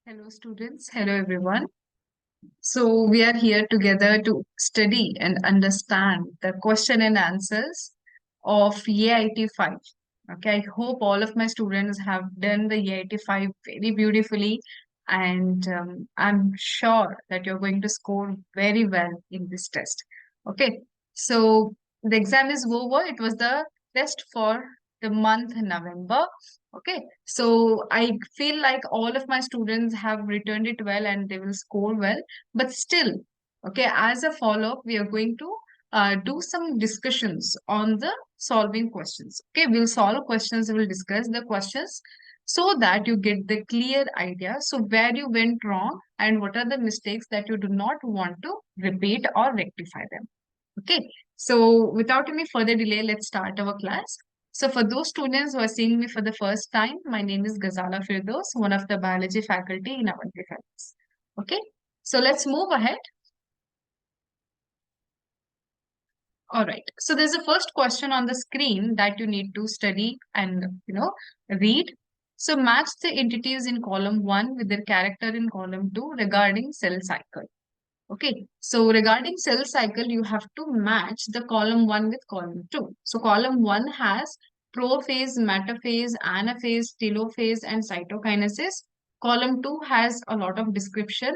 Hello, students. Hello, everyone. So, we are here together to study and understand the question and answers of EIT 5. Okay, I hope all of my students have done the EIT 5 very beautifully, and I'm sure that you're going to score very well in this test. Okay, so the exam is over. It was the test for the month November. Okay, so I feel like all of my students have returned it well and they will score well. But still, okay, as a follow-up, we are going to do some discussions on the solving questions. Okay, we'll solve questions, we'll discuss the questions so that you get the clear idea. So where you went wrong and what are the mistakes that you do not want to repeat or rectify them. Okay, so without any further delay, let's start our class. So for those students who are seeing me for the first time, my name is Ghazala Firdaus, one of the biology faculty in Avanti Fellows. Okay, so let's move ahead. All right. So there's a first question on the screen that you need to study and read. So match the entities in column 1 with their character in column 2 regarding cell cycle. Okay. So regarding cell cycle, you have to match the column 1 with column 2. So column 1 has prophase, metaphase, anaphase, telophase, and cytokinesis. Column 2 has a lot of description.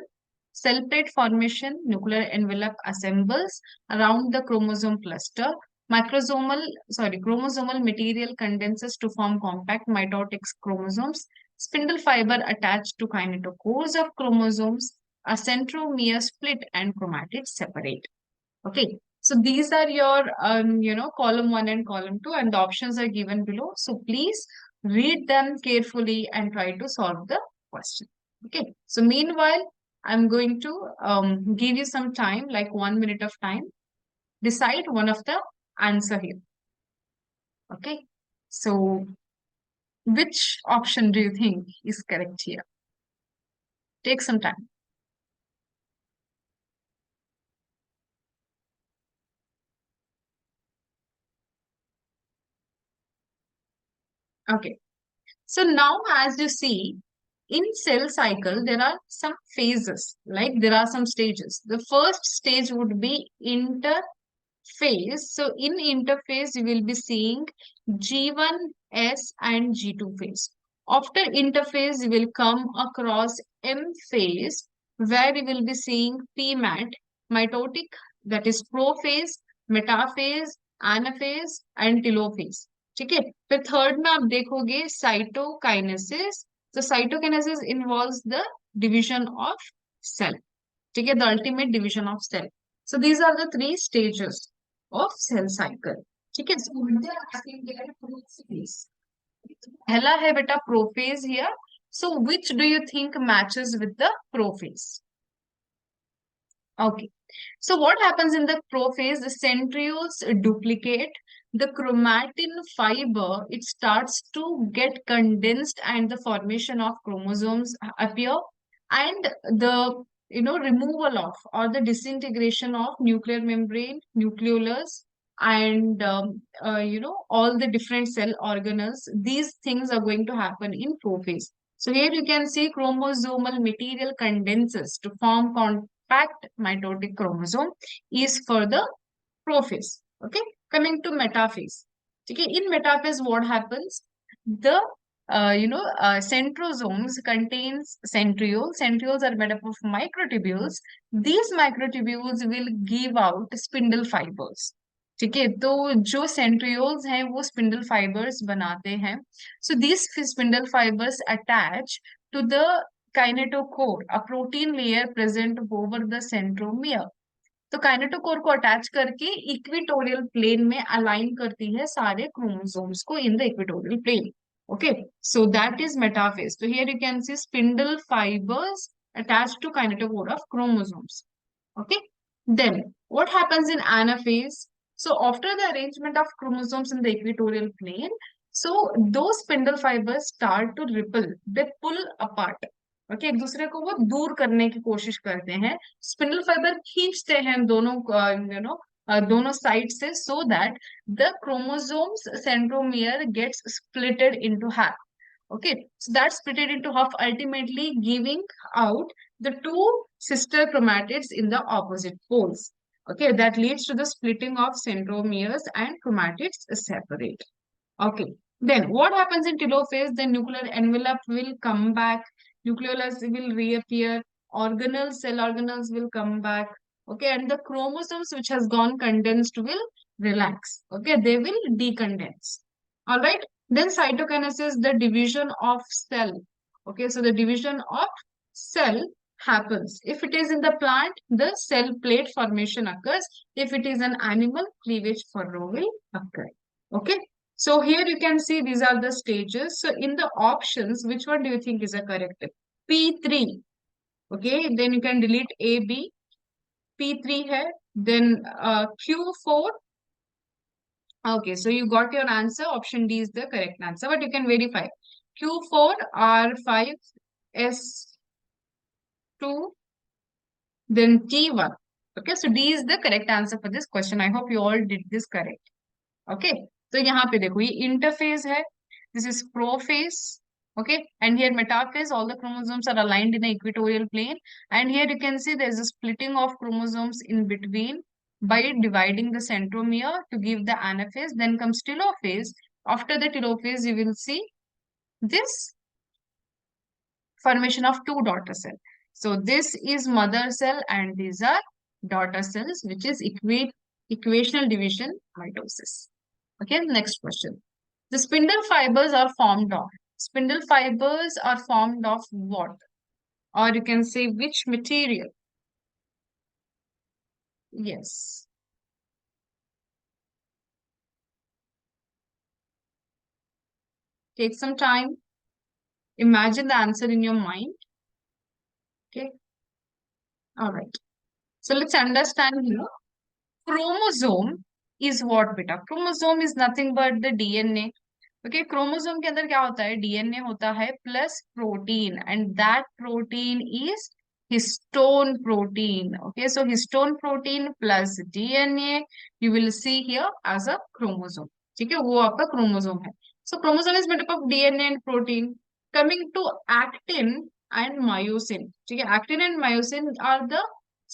Cell plate formation, nuclear envelope assembles around the chromosome cluster. Chromosomal material condenses to form compact mitotic chromosomes. Spindle fiber attached to kinetochores of chromosomes. A centromere split and chromatids separate. Okay. So these are your, column 1 and column 2 and the options are given below. So please read them carefully and try to solve the question. Okay. So meanwhile, I'm going to give you some time, like 1 minute of time. Decide one of the answer here. Okay. So which option do you think is correct here? Take some time. Okay. So now as you see, in cell cycle, there are some phases, like there are some stages. The first stage would be interphase. So in interphase, you will be seeing G1S and G2 phase. After interphase, you will come across M phase, where you will be seeing PMAT, mitotic, that is prophase, metaphase, anaphase, and telophase. ठीक है फिर third में आप देखोगे cytokinesis तो cytokinesis involves the division of cell ठीक है the ultimate division of cell so these are the three stages of cell cycle ठीक है पहला है बेटा prophase here so which do you think matches with the prophase okay so what happens in the prophase the centrioles duplicate the chromatin fiber it starts to get condensed and the formation of chromosomes appear and the removal of or the disintegration of nuclear membrane nucleolus and all the different cell organelles these things are going to happen in prophase so here you can see chromosomal material condenses to form compact mitotic chromosome is for the prophase. Okay, coming to metaphase. Okay, in metaphase, what happens? The centrosomes contains centrioles. Centrioles are made up of microtubules. These microtubules will give out spindle fibers. ठीक है तो जो centrioles हैं वो spindle fibres बनाते हैं so this spindle fibres attach to the kinetochore a protein layer present over the centromere तो kinetochore को अटैच करके इक्विटोरियल प्लेन में अलाइन करती है सारे क्रोमोसोम्स को in the equatorial plane okay so that is metaphase so here you can see spindle fibers attached to kinetochore of chromosomes okay then what happens in anaphase so after the arrangement of chromosomes in the equatorial plane so those spindle fibers start to ripple they pull apart okay एक दूसरे को वो दूर करने की कोशिश करते हैं स्पिंडल फाइबर खींचते हैं दोनों दोनों साइड से so that the chromosomes centromere gets splitted into half Okay, so that's split it into half, ultimately giving out the two sister chromatids in the opposite poles. Okay, that leads to the splitting of centromeres and chromatids separate. Okay, then what happens in telophase? The nuclear envelope will come back, nucleolus will reappear, organelles, cell organelles will come back. Okay, and the chromosomes which has gone condensed will relax. Okay, they will decondense. All right. Then cytokinesis, the division of cell. Okay, so the division of cell happens. If it is in the plant, the cell plate formation occurs. If it is an animal, cleavage furrow will occur. Okay. So here you can see these are the stages. So in the options, which one do you think is a correct? P3. Okay, then you can delete A, B. P3 है. Then Q4. Okay, so you got your answer. Option D is the correct answer, but you can verify. Q4, R5, S2, then T1. Okay, so D is the correct answer for this question. I hope you all did this correct. Okay, तो यहाँ पे देखो ये interphase है. This is prophase. Okay, and here metaphase, all the chromosomes are aligned in an equatorial plane. And here you can see there is a splitting of chromosomes in between by dividing the centromere to give the anaphase. Then comes telophase. After the telophase, you will see this formation of two daughter cells. So this is mother cell and these are daughter cells, which is equational division mitosis. Okay, next question. The spindle fibers are formed of. Spindle fibers are formed of what? Or you can say which material? Yes. Take some time. Imagine the answer in your mind. Okay. All right. So let's understand here. Chromosome is what, beta? Chromosome is nothing but the DNA. Okay, chromosome के अंदर क्या होता है? DNA होता है plus protein, and that protein is histone protein. Okay, so histone protein plus DNA you will see here as a chromosome. ठीक है, वो आपका क्रोमोसोम है. So chromosome is made up of DNA and protein. Coming to actin and myosin. ठीक है, actin and myosin are the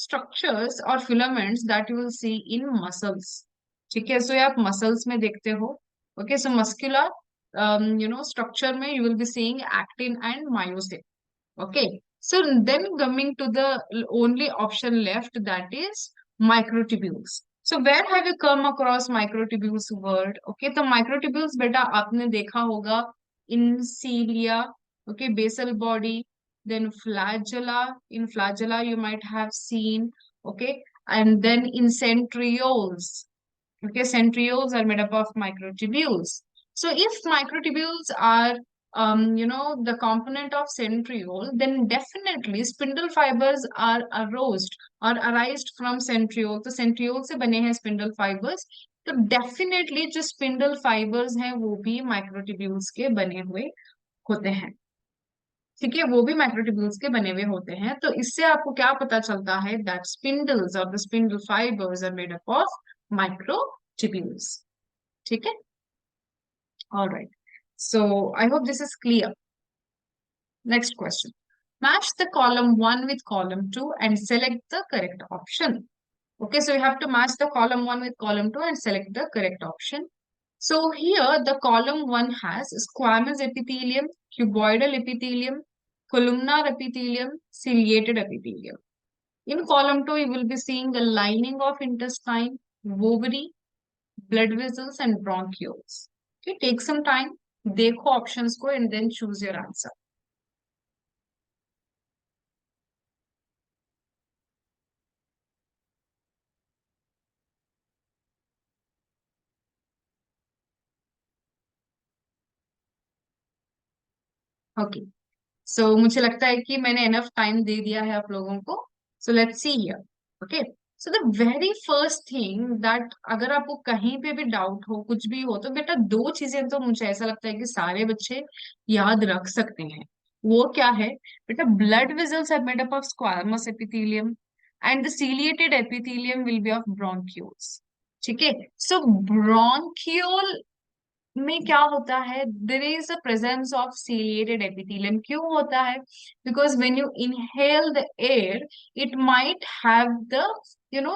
structures और filaments that you will see in muscles. ठीक है, सो ये आप मसल्स में देखते हो. Okay, so muscular, structure mein you will be seeing actin and myosin. Okay, so then coming to the only option left, that is microtubules. So where have you come across microtubules word? Okay, तो microtubules बेटा आपने देखा होगा in cilia. Okay, basal body, then flagella. In flagella you might have seen. Okay, and then in centrioles. Okay, centrioles are made up of microtubules. So if microtubules are, the component of centriole, then definitely spindle fibers are aroused or arised from centriole. तो centriole से बने हैं spindle fibers. तो definitely जो spindle fibers हैं वो भी microtubules के बने हुए होते हैं. ठीक है, वो भी माइक्रोट्यूब्यूल्स के बने हुए होते हैं. तो इससे आपको क्या पता चलता है? दैट स्पिंडल्स और the spindle fibres are made up of microtubules. ठीक है, alright. So I hope this is clear. Next question. Match the column 1 with column 2 and select the correct option. Okay, so you have to match the column 1 with column 2 and select the correct option. So here the column 1 has squamous epithelium, cuboidal epithelium, columnar epithelium, ciliated epithelium. In column 2, you will be seeing the lining of intestine, ovary, blood vessels, and bronchioles. Okay, take some time, देखो options को and then choose your answer. Okay, so मुझे लगता है कि मैंने enough time दे दिया है आप लोगों को. So let's see here. Okay, so the very first thing that अगर आपको कहीं पे भी डाउट हो, कुछ भी हो, तो बेटा दो चीजें तो मुझे ऐसा लगता है कि सारे बच्चे याद रख सकते हैं. वो क्या है बेटा? Blood vessels are made up of squamous epithelium and the ciliated epithelium will be of bronchioles. ठीक है, सो ब्रोंक्यूल में क्या होता है, there is a presence of ciliated epithelium. क्यों होता है? Because when you inhale the air, it might have the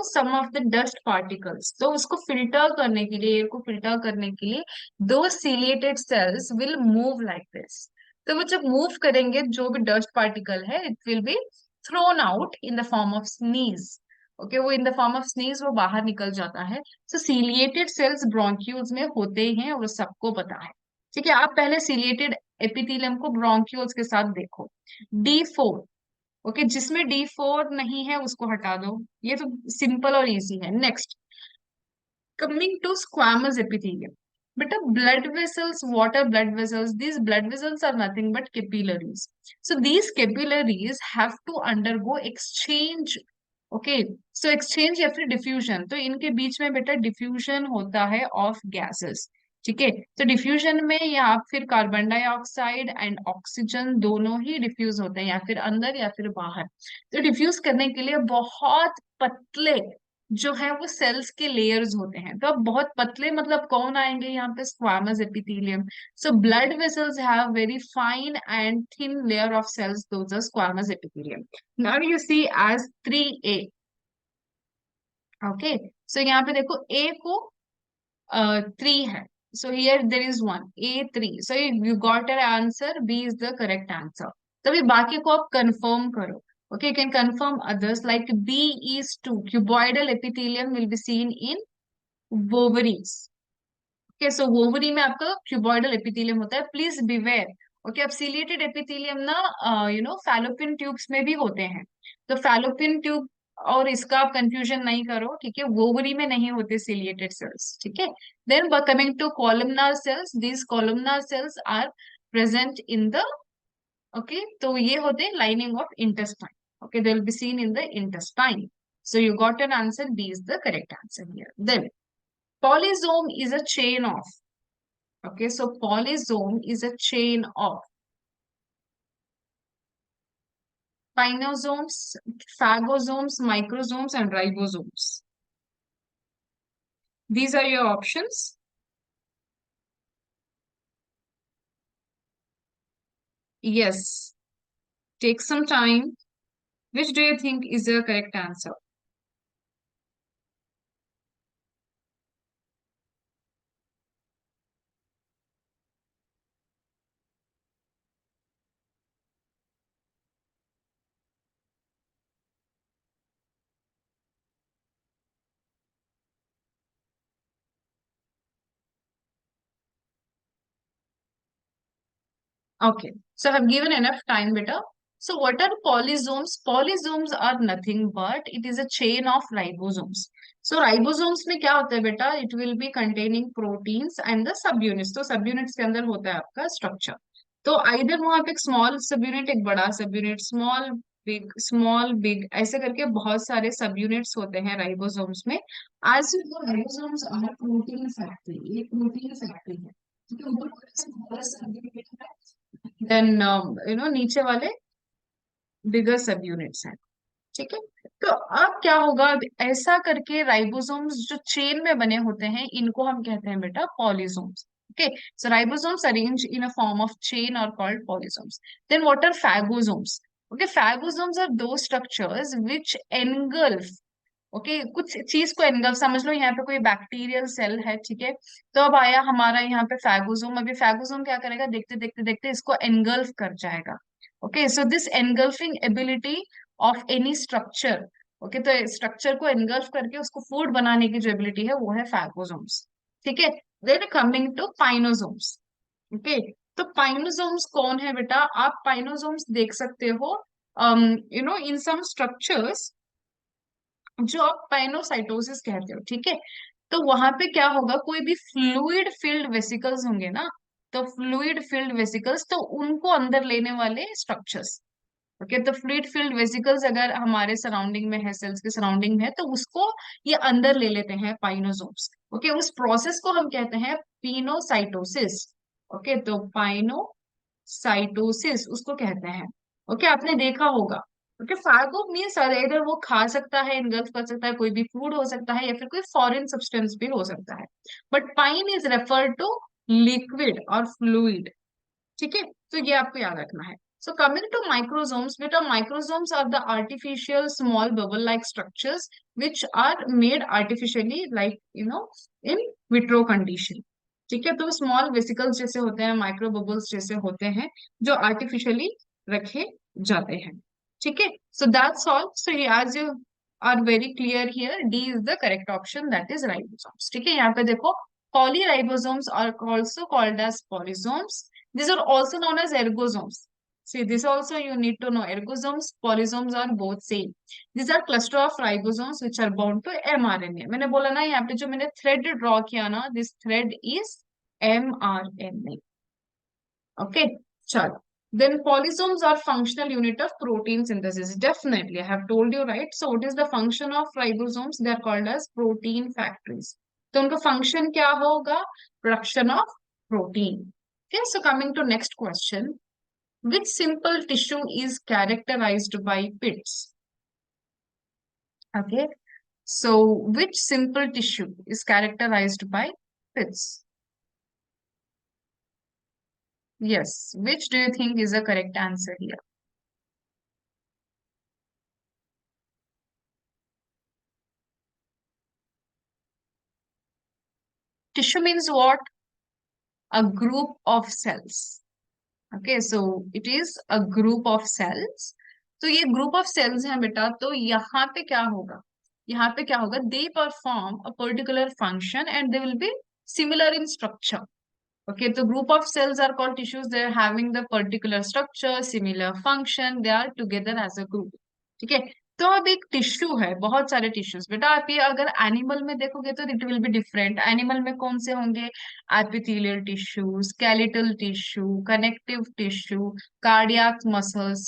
some of the dust particles. तो उसको फिल्टर करने के लिए, एयर को फिल्टर करने के लिए, those ciliated cells will move like this. तो वो जब मूव करेंगे, जो भी डस्ट पार्टिकल है, it will be thrown out in the form of sneeze. Okay, वो in the form of sneeze वो बाहर निकल जाता है। तो सीलिएटेड सेल्स ब्रोंक्यूल्स में होते हैं और सबको पता है। ठीक है, आप पहले सीलिएटेड एपिथेलियम को ब्रोंक्यूल्स के साथ देखो। D4, ओके, जिसमें D4 नहीं है उसको हटा दो। ये तो सिंपल और इजी है। Next, coming to squamous epithelium. बेटा blood vessels, what are blood vessels? These blood vessels are nothing but capillaries. So these capillaries have to undergo exchange. Okay, so exchange या फिर डिफ्यूजन। तो इनके बीच में बेटा diffusion होता है ऑफ गैसेस। ठीक है, तो डिफ्यूजन में या फिर कार्बन डाइऑक्साइड एंड ऑक्सीजन दोनों ही डिफ्यूज होते हैं, या फिर अंदर या फिर बाहर। तो डिफ्यूज करने के लिए बहुत पतले जो है वो सेल्स के लेयर्स होते हैं। तो अब बहुत पतले मतलब कौन आएंगे यहाँ पे? Squamous epithelium. So blood vessels have very fine and thin layer of cells, those are squamous epithelium. Now you see as 3A। Okay, so यहाँ पे देखो A को 3 है। So here there is one, A3। So you got your answer, B is the correct answer. तभी बाकी को आप confirm करो। Okay, you can confirm others like B is 2, cuboidal epithelium will be seen in ovaries। Okay, so ovary में आपका cuboidal epithelium होता है, please beware. Okay, अब सीलिएटेड एपिथेलियम ना फैलोपियन ट्यूब्स में भी होते हैं। तो फैलोपियन ट्यूब और इसका आप कंफ्यूजन नहीं करो, ठीक है? ओवरी में नहीं होते सीलिएटेड सेल्स, ठीक है? Then coming to columnar cells, these columnar cells are present in the, okay, तो ये होते हैं lining of intestine. Okay, they will be seen in the intestine. So you got an answer. B is the correct answer here. Then polysome is a chain of. Okay, so polysome is a chain of pinosomes, phagosomes, microsomes, and ribosomes. These are your options. Yes, take some time. Which do you think is the correct answer? Okay, so I have given enough time, beta. So what are polysomes? Polysomes are nothing but it is a chain of ribosomes. So ribosomes में क्या होता है बेटा? It will be containing proteins and the subunits. तो subunits के अंदर होता है आपका structure. तो either वहाँ पे एक small subunit, एक बड़ा subunit, small big ऐसे करके बहुत सारे subunits होते हैं ribosomes में। As you know, ribosomes are protein factory. ये protein factory है। ठीक है, ऊपर से बड़ा subunit है, देन नीचे वाले बिगर सब यूनिट्स हैं। ठीक है, तो अब क्या होगा? अब ऐसा करके राइबोसोम्स जो चेन में बने होते हैं, इनको हम कहते हैं बेटा polysomes. Okay, so ribosomes arrange in a form of chain और called polysomes. Then what are phagosomes? Okay, phagosomes are those structures which engulf, okay, कुछ चीज को एनगल्फ, समझ लो यहाँ पे कोई बैक्टीरियल सेल है, ठीक है? तो अब आया हमारा यहाँ पे फैगोसोम। अभी फैगोसोम क्या करेगा? देखते देखते देखते इसको एनगल्फ कर जाएगा। Okay, so this engulfing ability of any structure, okay, तो स्ट्रक्चर को एनगल्फ करके उसको फूड बनाने की जो एबिलिटी है वो है फैगोसोम्स। ठीक है, देन कमिंग टू पाइनोसोम्स। ओके, तो पाइनोसोम्स कौन है बेटा? आप पाइनोसोम्स देख सकते हो इन सम स्ट्रक्चर्स जो आप पाइनोसाइटोसिस कहते हो। ठीक है, तो वहां पे क्या होगा? कोई भी फ्लूइड फिल्ड वेसिकल्स होंगे ना, तो फ्लूइड फिल्ड वेसिकल्स, तो उनको अंदर लेने वाले स्ट्रक्चर्स। ओके, तो फ्लूइड फिल्ड वेसिकल्स अगर हमारे सराउंडिंग में है, सेल्स के सराउंडिंग में है, तो उसको ये अंदर ले लेते हैं पाइनोसोम्स। ओके, उस प्रोसेस को हम कहते हैं पिनोसाइटोसिस। ओके, तो पाइनोसाइटोसिस उसको कहते हैं। ओके, आपने देखा होगा। ओके, फार्गो मीन्स इधर वो खा सकता है, इनगल्फ कर सकता है, कोई भी फूड हो सकता है या फिर कोई फॉरेन सब्सटेंस भी हो सकता है। But pine is refer to liquid और फ्लूइड। ठीक है, तो ये आपको याद रखना है। सो कमिंग टू माइक्रोसोम्स, बेटा microsomes are the artificial small bubble like structures which are made artificially like in vitro condition. ठीक है, तो स्मॉल वेसिकल्स जैसे होते हैं, माइक्रो बबल्स जैसे होते हैं, जो आर्टिफिशियली रखे जाते हैं। ठीक है, so that's all. So as you are very clear here, D is the correct option, that is ribosomes. ठीक है, यहाँ पे देखो, polyribosomes are also called as polysomes. These are also known as ergosomes. See, this also you need to know. Ergosomes, polysomes are both same. These are cluster of ribosomes which are bound to mRNA. मैंने बोला ना, यहाँ पे जो मैंने thread draw किया ना, this thread is mRNA. Okay, चलो. Then polysomes are functional unit of protein synthesis. Definitely, I have told you, right? So what is the function of ribosomes? They are called as protein factories. तो उनका function क्या होगा? Production of protein. Okay, so coming to next question. Which simple tissue is characterized by pits? Okay, so which simple tissue is characterized by pits? Yes, which do you think is the correct answer here? Tissue means what? A group of cells. Okay, so it is a group of cells. तो ये group of cells हैं बेटा, तो यहाँ पे क्या होगा? यहाँ पे क्या होगा? They perform a particular function and they will be similar in structure. Okay, the group of cells are called tissues. They are having the particular structure, similar function. They are together as a group. ठीक है, तो अब एक tissue है, बहुत सारे tissues बेटा। आप ये अगर एनिमल में देखोगे तो it will be different. Animal में कौन से होंगे? Epithelial tissue, skeletal tissue, connective tissue, cardiac muscles,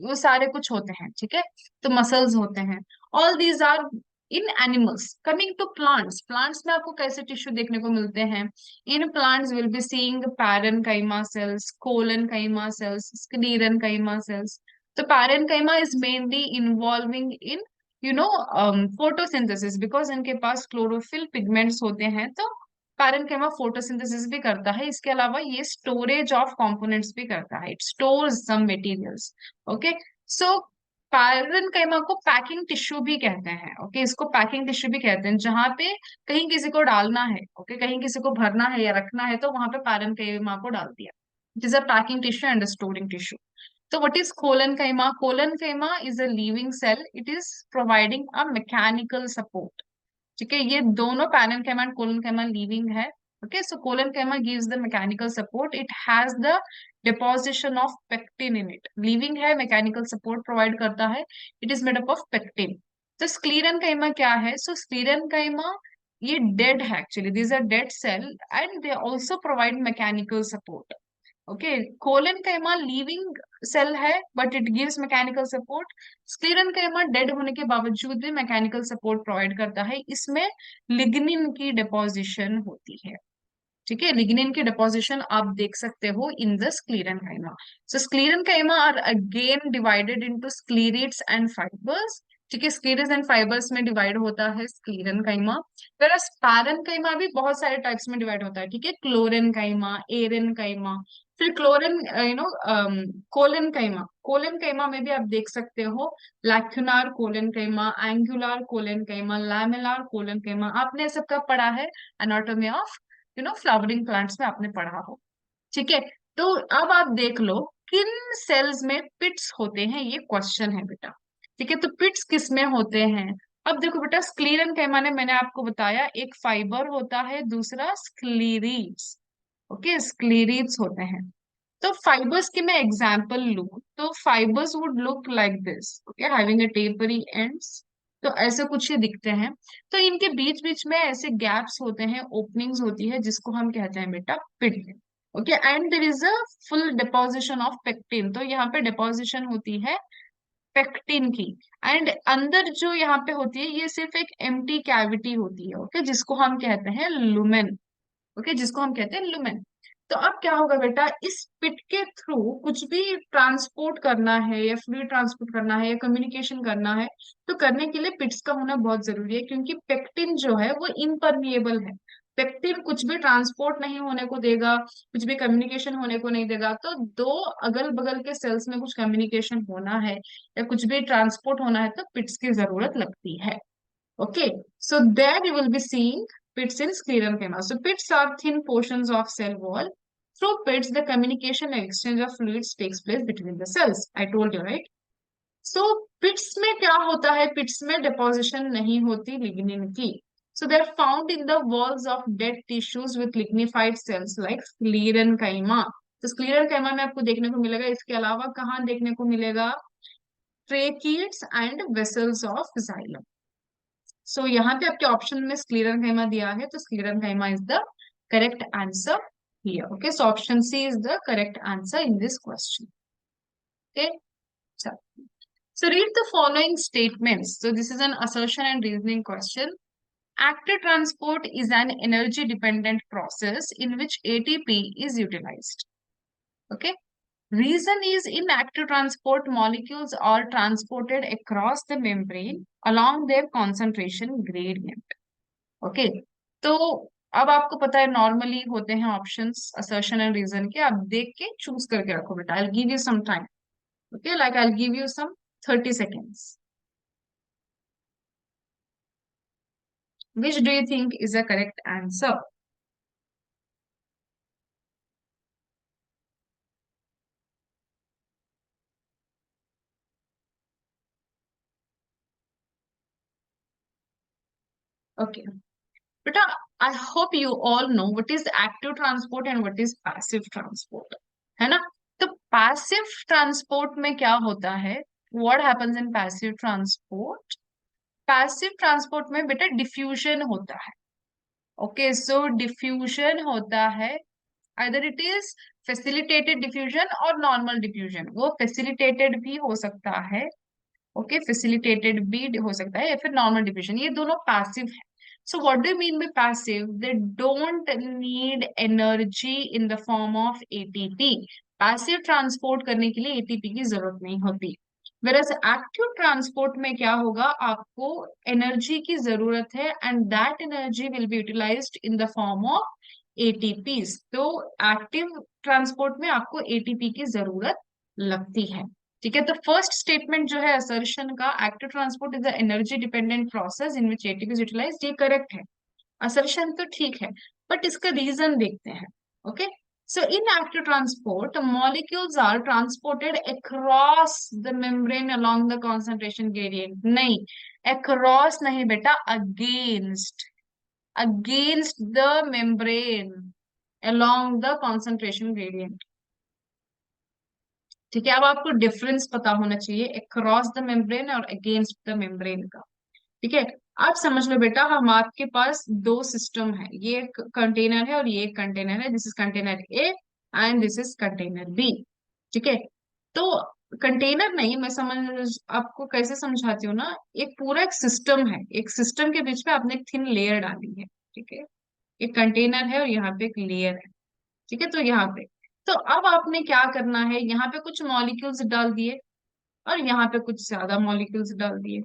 वो सारे कुछ होते हैं। ठीक है, तो मसल्स होते हैं। All these are in animals. Coming to plants, plants में आपको कैसे टिश्यू देखने को मिलते हैं? In plants will be seeing parenchyma cells, collenchyma cells, sclerenchyma cells. So parenchyma is mainly involving in photosynthesis because इनके पास क्लोरोफिल पिगमेंट्स होते हैं, तो पैरेन्काइमा फोटोसिंथेसिस भी करता है। इसके अलावा ये स्टोरेज ऑफ कंपोनेंट्स भी करता है, it stores some materials. Okay, so parenchyma को पैकिंग टिश्यू भी कहते हैं। ओके, इसको पैकिंग टिश्यू भी कहते हैं, जहां पे कहीं किसी को डालना है, ओके, कहीं किसी को भरना है या रखना है, तो वहां पे पैरेन्काइमा को डाल दिया। It is a packing tissue and storing tissue. So what is collenchyma? Collenchyma is a living cell. It is providing a mechanical support. ठीक है, ये दोनों पैरेन्काइमा एंड कोलेनकाइमा लिविंग है। Okay, so collenchyma gives the mechanical support, it has the deposition of pectin in it. Living है, mechanical support provide करता है, it is made up of pectin. तो sclerenchyma क्या है? सो स्क्लीरेनकाइमा ये dead है actually, this are dead cell and they also provide mechanical support. Okay, collenchyma living cell है but it gives mechanical support. Sclerenchyma dead होने के बावजूद भी मैकेनिकल सपोर्ट प्रोवाइड करता है। इसमें लिग्निन की डिपोजिशन होती है। ठीक है, लिग्निन की डिपोजिशन आप देख सकते हो in the sclerenchyma. So sclerenchyma are again divided into sclereids and fibres. ठीक है, स्क्लेरेट्स एंड फाइबर्स में डिवाइड होता है स्क्लेरेनकाइमा। वेरस पैरेन्काइमा भी बहुत सारे टाइप्स में डिवाइड होता है। ठीक है, क्लोरेनकाइमा, एरेनकाइमा, फिर क्लोरेन कोलेनकाइमा। कोलेनकाइमा में भी आप देख सकते हो lacunar collenchyma, angular collenchyma, lamellar collenchyma. आपने सब का पढ़ा है एनाटॉमी ऑफ फ्लावरिंग प्लांट्स में आपने पढ़ा हो। ठीक है, तो अब आप देख लो किन सेल्स में पिट्स होते हैं, ये क्वेश्चन है बेटा। ठीक है, तो पिट्स किस में होते हैं? अब देखो बेटा, स्क्लीरेनकाइमा ने मैंने आपको बताया एक फाइबर होता है, दूसरा स्क्लीरीड्स। ओके, स्क्लीरीड्स होते हैं। तो फाइबर्स की मैं एग्जांपल लूं तो fibres would look like this, okay, having a tapery ends. तो ऐसे कुछ ही दिखते हैं। तो इनके बीच बीच में ऐसे गैप्स होते हैं, ओपनिंग्स होती है, जिसको हम कहते हैं बेटा pit. Okay, and there is a full deposition of pectin. तो यहाँ पे डिपोजिशन होती है पेक्टिन की। एंड अंदर जो यहाँ पे होती है ये सिर्फ एक एम्प्टी कैविटी होती है, ओके, जिसको हम कहते हैं लुमेन। ओके, जिसको हम कहते हैं लुमेन। तो अब क्या होगा बेटा, इस पिट के थ्रू कुछ भी ट्रांसपोर्ट करना है या फ्लूइड ट्रांसपोर्ट करना है या कम्युनिकेशन करना है, तो करने के लिए पिट्स का होना बहुत जरूरी है, क्योंकि पेक्टिन जो है वो इम्परमिएबल है। पेक्टिन कुछ भी ट्रांसपोर्ट नहीं होने को देगा, कुछ भी कम्युनिकेशन होने को नहीं देगा। तो दो अगल बगल के सेल्स में कुछ कम्युनिकेशन होना है या कुछ भी ट्रांसपोर्ट होना है तो पिट्स की जरूरत लगती है। Okay, so there you will be seeing pits in sclerenchyma. So pits are thin portions of cell wall. Through pits, the communication and exchange of fluids takes place between the cells. I told you, right? So pits में क्या होता है? Pits में deposition नहीं होती lignin की. So they are found in the walls of dead tissues with lignified cells like sclerenchyma. तो sclerenchyma में आपको देखने को मिलेगा। इसके अलावा कहाँ देखने को मिलेगा? Tracheids and vessels of xylem. सो यहाँ पे आपके ऑप्शन में स्क्लेरेंकाइमा दिया है, तो sclerenchyma is the correct answer here. Okay, so option C is the correct answer in this question. Okay, so read the following statements. So this is an assertion and reasoning question. Active transport is an energy dependent process in which ATP is utilized. Okay, reason is in active transport molecules are transported across the membrane along their concentration gradient. Okay, तो अब आपको पता है normally होते हैं options assertion and reason के, आप देख के चूज करके रखो बेटा। I give you some time. Okay, like I give you some 30 seconds. Which do you think is the correct answer? Okay, beta, I hope you all know what is active transport and what is passive transport, है ना? तो passive transport में क्या होता है? What happens in passive transport? Passive transport में बेटा diffusion होता है। ओके, सो डिफ्यूजन होता है, either it is facilitated diffusion और नॉर्मल डिफ्यूजन। वो फैसिलिटेटेड भी हो सकता है, ओके, फैसिलिटेटेड भी हो सकता है, या फिर नॉर्मल डिफ्यूजन, ये दोनों पैसिव है। So what do you mean by passive? They don't need energy in the form of ATP. Passive transport करने के लिए एटीपी की जरूरत नहीं होती। वेरस एक्टिव ट्रांसपोर्ट में क्या होगा? आपको एनर्जी की जरूरत है and that energy will be utilized in the form of ATPs. तो एक्टिव ट्रांसपोर्ट में आपको एटीपी की जरूरत लगती है। ठीक है, तो फर्स्ट स्टेटमेंट जो है असर्शन का, active transport is the energy dependent process in which ATP is utilized, ये करेक्ट है। असर्शन तो ठीक है, बट इसका रीजन देखते हैं। Okay, so in active transport molecules are transported across the membrane along the concentration gradient. नहीं, across नहीं बेटा, against the membrane along the concentration gradient. ठीक है, अब आपको डिफरेंस पता होना चाहिए अक्रॉस द मेम्ब्रेन और अगेंस्ट द मेम्ब्रेन का। ठीक है, आप समझ लो बेटा, हम आपके पास दो सिस्टम है, ये एक कंटेनर है और ये एक कंटेनर है। This is container A and this is container B. ठीक है, तो कंटेनर नहीं, मैं समझ आपको कैसे समझाती हूँ ना, एक पूरा एक सिस्टम है, एक सिस्टम के बीच में आपने एक थिन लेयर डाली है। ठीक है, एक कंटेनर है और यहाँ पे एक लेयर है। ठीक है, तो यहाँ पे, तो अब आपने क्या करना है, यहाँ पे कुछ मॉलिक्यूल्स डाल दिए और यहाँ पे कुछ ज्यादा मॉलिक्यूल्स डाल दिए।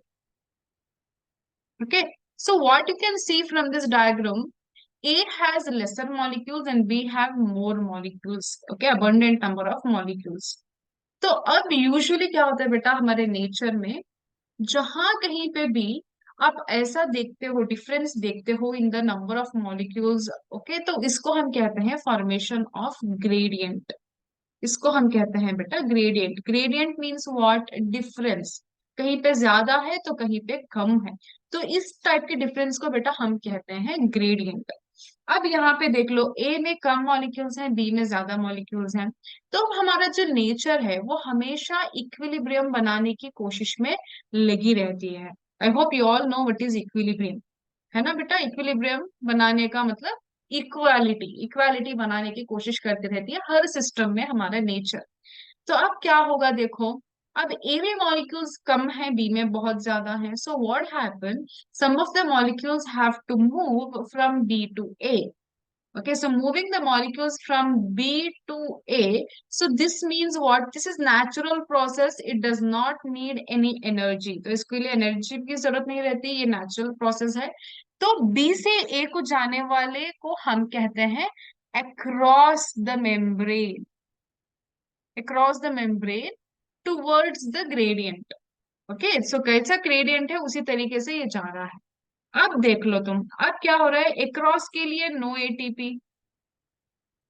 Okay, so what you can see from this diagram, A has lesser molecules and B have more molecules. Okay, abundant number of molecules. तो अब यूजुअली क्या होता है बेटा हमारे नेचर में, जहां कहीं पे भी आप ऐसा देखते हो, डिफरेंस देखते हो in the number of molecules, okay, तो इसको हम कहते हैं फॉर्मेशन ऑफ ग्रेडियंट। इसको हम कहते हैं बेटा gradient. Gradient means what? Difference, कहीं पे ज्यादा है तो कहीं पे कम है, तो इस टाइप के डिफरेंस को बेटा हम कहते हैं ग्रेडियंट। अब यहाँ पे देख लो, ए में कम मॉलिक्यूल्स हैं, बी में ज्यादा मॉलिक्यूल्स हैं, तो हमारा जो नेचर है वो हमेशा इक्विलिब्रियम बनाने की कोशिश में लगी रहती है। I hope you all know what is equilibrium, है ना बेटा? इक्विलिब्रियम बनाने का मतलब इक्वालिटी, इक्वालिटी बनाने की कोशिश करती रहती है हर सिस्टम में हमारा नेचर। तो अब क्या होगा देखो, अब ए में मॉलिक्यूल्स कम है, बी में बहुत ज्यादा है, so what happen, some of the molecules have to move from B to A. Okay, so moving the molecules from B to A, so this means what? This is natural process. It does not need any energy. तो इसके लिए energy की जरूरत नहीं रहती, ये natural process है। तो बी से ए को जाने वाले को हम कहते हैं across the membrane, across the membrane towards the gradient. Okay, so कैसा ग्रेडियंट है उसी तरीके से ये जा रहा है। अब देख लो तुम, अब क्या हो रहा है, अक्रॉस के लिए नो एटीपी,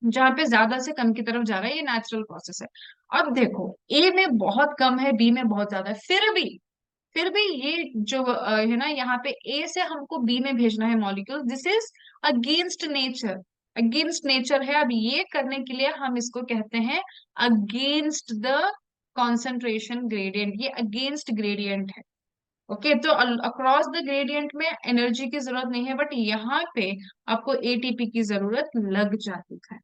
जहां पे ज्यादा से कम की तरफ जा रहा है, ये नेचुरल प्रोसेस है। अब देखो, ए में बहुत कम है, बी में बहुत ज्यादा है, फिर भी ये जो है ना, यहाँ पे ए से हमको बी में भेजना है molecule, this is against nature, against nature है। अब ये करने के लिए हम इसको कहते हैं अगेंस्ट द कॉन्सेंट्रेशन ग्रेडियंट, ये अगेंस्ट ग्रेडियंट है। ओके, तो अक्रॉस द ग्रेडियंट में एनर्जी की जरूरत नहीं है, बट यहाँ पे आपको एटीपी की जरूरत लग जाती है।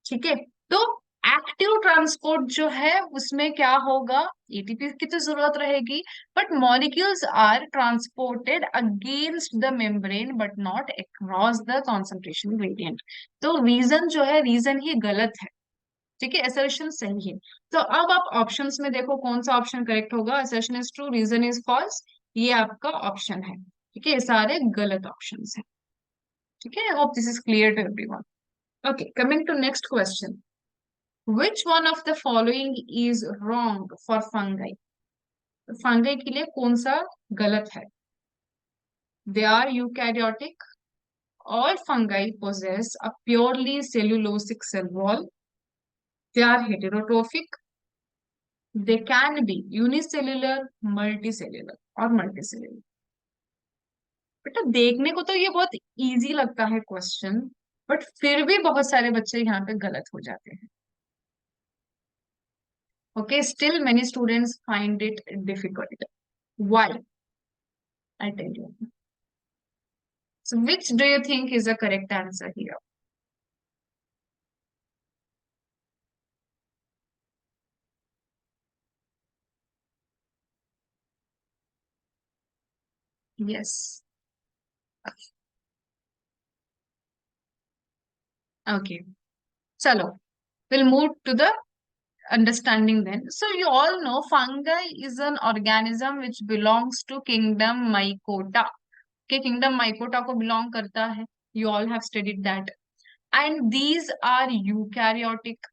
ठीक है, तो एक्टिव ट्रांसपोर्ट जो है उसमें क्या होगा, एटीपी की तो जरूरत रहेगी, but molecules are transported against the membrane but not across the concentration gradient. तो रीजन जो है, रीजन ही गलत है। ठीक है, असर्शन सही है। तो अब आप ऑप्शंस में देखो कौन सा ऑप्शन करेक्ट होगा, assertion is true, reason is false, ये आपका ऑप्शन है। ठीक है, ये सारे गलत ऑप्शंस हैं। ठीक है, I hope this is clear to everyone. Okay, coming to next question, which one of the following is wrong for fungi? Fungi के लिए कौन सा गलत है? They are eukaryotic. All fungi possess a purely cellulosic cell wall. They are heterotrophic. They can be unicellular, multicellular और multicellular. बेटा देखने को तो ये बहुत इजी लगता है क्वेश्चन, बट फिर भी बहुत सारे बच्चे यहाँ पे गलत हो जाते हैं। Okay, still many students find it difficult. Why? I tell you. So which do you think is the correct answer here? Yes. Okay. Chalo. We'll move to the understanding then. So you all know fungi is an organism which belongs to kingdom Mycota. Okay, kingdom Mycota को belong करता है. You all have studied that. And these are eukaryotic.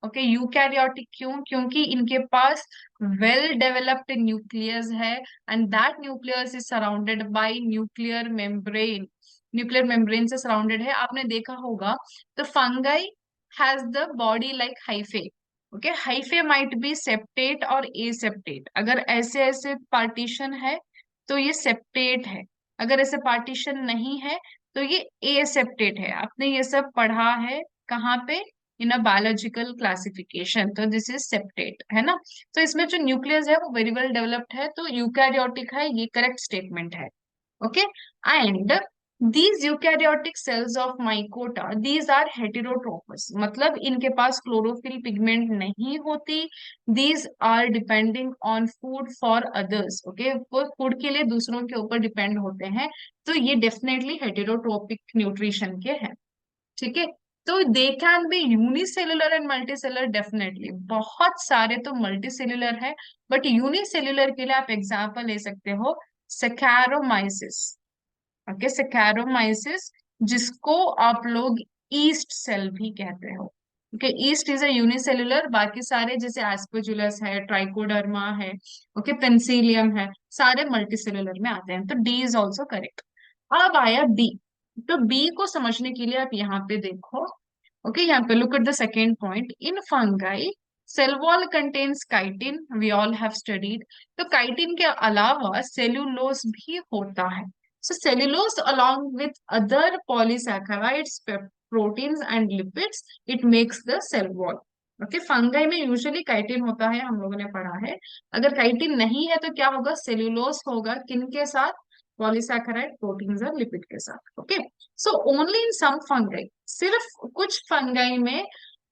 Okay, eukaryotic क्यों? क्योंकि इनके पास well developed nucleus है, and that nucleus is surrounded by nuclear membrane, nuclear membrane से surrounded है। आपने देखा होगा, तो fungi has the body like hyphae. Okay, hyphae might be septate और ए सेप्टेट, अगर ऐसे ऐसे पार्टीशन है तो ये सेप्टेट है, अगर ऐसे पार्टीशन नहीं है तो ये ए सेप्टेट है। आपने ये सब पढ़ा है कहाँ पे, इन अ बायोलॉजिकल क्लासिफिकेशन, तो दिस इज सेप्टेट है ना। तो इसमें जो न्यूक्लियस है वो वेरी वेल डेवलप्ड है, तो यूकैरियोटिक है, ये करेक्ट स्टेटमेंट है। Okay, and these eukaryotic cells of mycota, these are heterotropous, मतलब इनके पास क्लोरोफिल पिगमेंट नहीं होती। these are depending on food for others, okay, वो फूड के लिए दूसरों के ऊपर डिपेंड होते हैं, तो ये डेफिनेटली हेटेरोट्रोपिक न्यूट्रिशन के हैं। ठीक है, तो they can be unicellular and multicellular, definitely बहुत सारे तो मल्टीसेल्युलर है, बट यूनिसेल्युलर के लिए आप एग्जांपल ले सकते हो सेकेरोमाइसिस। ओके, सेकेरोमाइसिस, जिसको आप लोग ईस्ट सेल भी कहते हो। Okay, east is a unicellular, बाकी सारे जैसे एस्पेजुलस है, ट्राइकोडर्मा है, ओके, पेंसिलियम है, सारे मल्टीसेल्युलर में आते हैं, तो डी इज ऑल्सो करेक्ट। अब आया बी, तो बी को समझने के लिए आप यहाँ पे देखो। ओके, यहाँ पे look at the second point, in fungi cell wall contains chitin, we all have studied. तो काइटिन के अलावा सेल्यूलोज भी होता है। So cellulose along with other polysaccharides, proteins and lipids, it makes the cell wall. Okay, fungi में usually chitin होता है, हम लोगों ने पढ़ा है। अगर काइटिन नहीं है तो क्या होगा, सेल्यूलोज होगा, किन के साथ, पॉलीसैकेराइड, प्रोटीन्स और लिपिड के साथ। Okay, so only in some fungi, सिर्फ कुछ फंगाई में,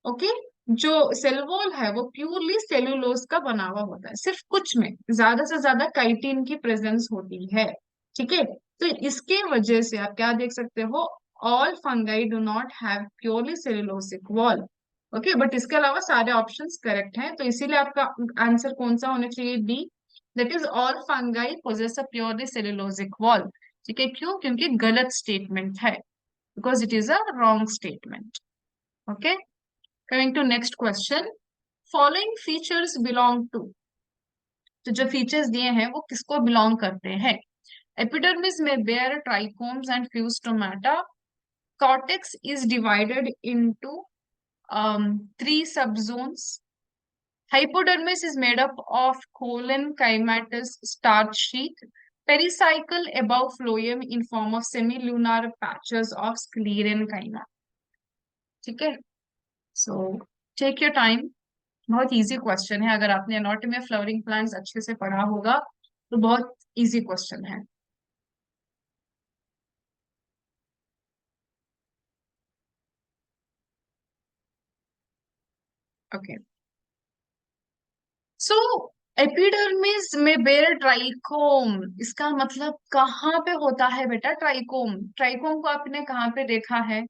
ओके, जो सेल वॉल है वो प्योरली सेल्यूलोज का बना हुआ होता है, सिर्फ कुछ में ज्यादा से ज्यादा काइटिन की प्रेजेंस होती है। ठीक है, तो इसके वजह से आप क्या देख सकते हो, all fungi do not have purely cellulosic wall. Okay, but इसके अलावा सारे ऑप्शंस करेक्ट हैं, तो इसीलिए आपका आंसर कौन सा होना चाहिए, B, that is all fungi possess a purely cellulosic wall. ठीक है, क्यों? क्योंकि गलत स्टेटमेंट है, because it is a wrong statement. Okay, coming to next question, following features belong to, तो जो फीचर्स दिए हैं वो किसको बिलोंग करते हैं? एपिडर्मिस में bear trichomes and fuse stomata, cortex is divided into three subzones. Hypodermis is made up of colon-chymatous starch sheath, pericycle above phloem in form of semilunar patches of sclerenchyma. ठीक है, so take your time. बहुत easy question है, अगर आपने anatomy of flowering plants अच्छे से पढ़ा होगा तो बहुत इजी क्वेश्चन है। ओके, सो एपिडर्मिस में बेर ट्राइकोम, इसका मतलब कहाँ पे होता है बेटा ट्राइकोम? ट्राइकोम को आपने कहाँ पे देखा है?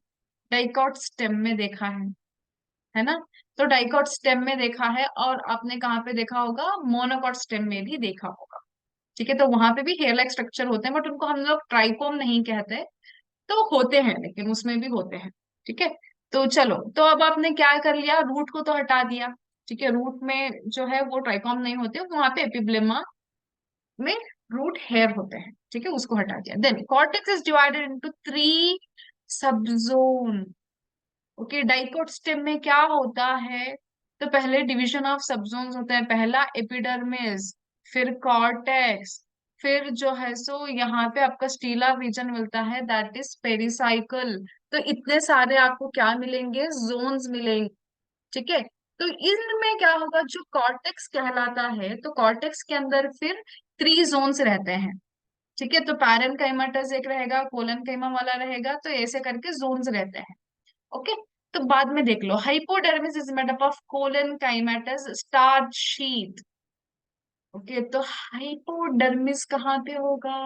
डाइकॉट स्टेम में देखा है ना? तो डाइकॉट स्टेम में देखा है, और आपने कहाँ पे देखा होगा? मोनोकॉट स्टेम में भी देखा होगा। ठीक है, तो वहां पे भी हेयर लाइक स्ट्रक्चर होते हैं, बट उनको हम लोग ट्राइकोम नहीं कहते। तो होते हैं, लेकिन उसमें भी होते हैं। ठीक है, तो चलो, तो अब आपने क्या कर लिया, रूट को तो हटा दिया। ठीक है, रूट में जो है वो ट्राइकोम नहीं होते, वहां पे एपिब्लेमा में रूट हेयर होते हैं। ठीक है, उसको हटा दिया। Then cortex is divided into three subzone. Okay, dicot stem में क्या होता है? तो पहले डिवीजन ऑफ सबजोन्स होते हैं, पहला एपिडर्मिस, फिर कॉर्टेक्स, फिर जो है सो यहाँ पे आपका स्टीला रीजन मिलता है, दैट इज पेरिसाइकल। तो इतने सारे आपको क्या मिलेंगे? जोन्स मिलेंगे। ठीक है, तो इनमें क्या होगा, जो कॉर्टेक्स कहलाता है, तो कॉर्टेक्स के अंदर फिर थ्री जोन्स रहते हैं। ठीक है, तो पैरन काइमाटस एक रहेगा, कोलन काइमा वाला रहेगा, तो ऐसे करके जोन्स रहते हैं। ओके, तो बाद में देख लो, hypodermis is made up of collenchymatous starch sheath. Okay, तो हाइपोडर्मिस कहाँ पे होगा?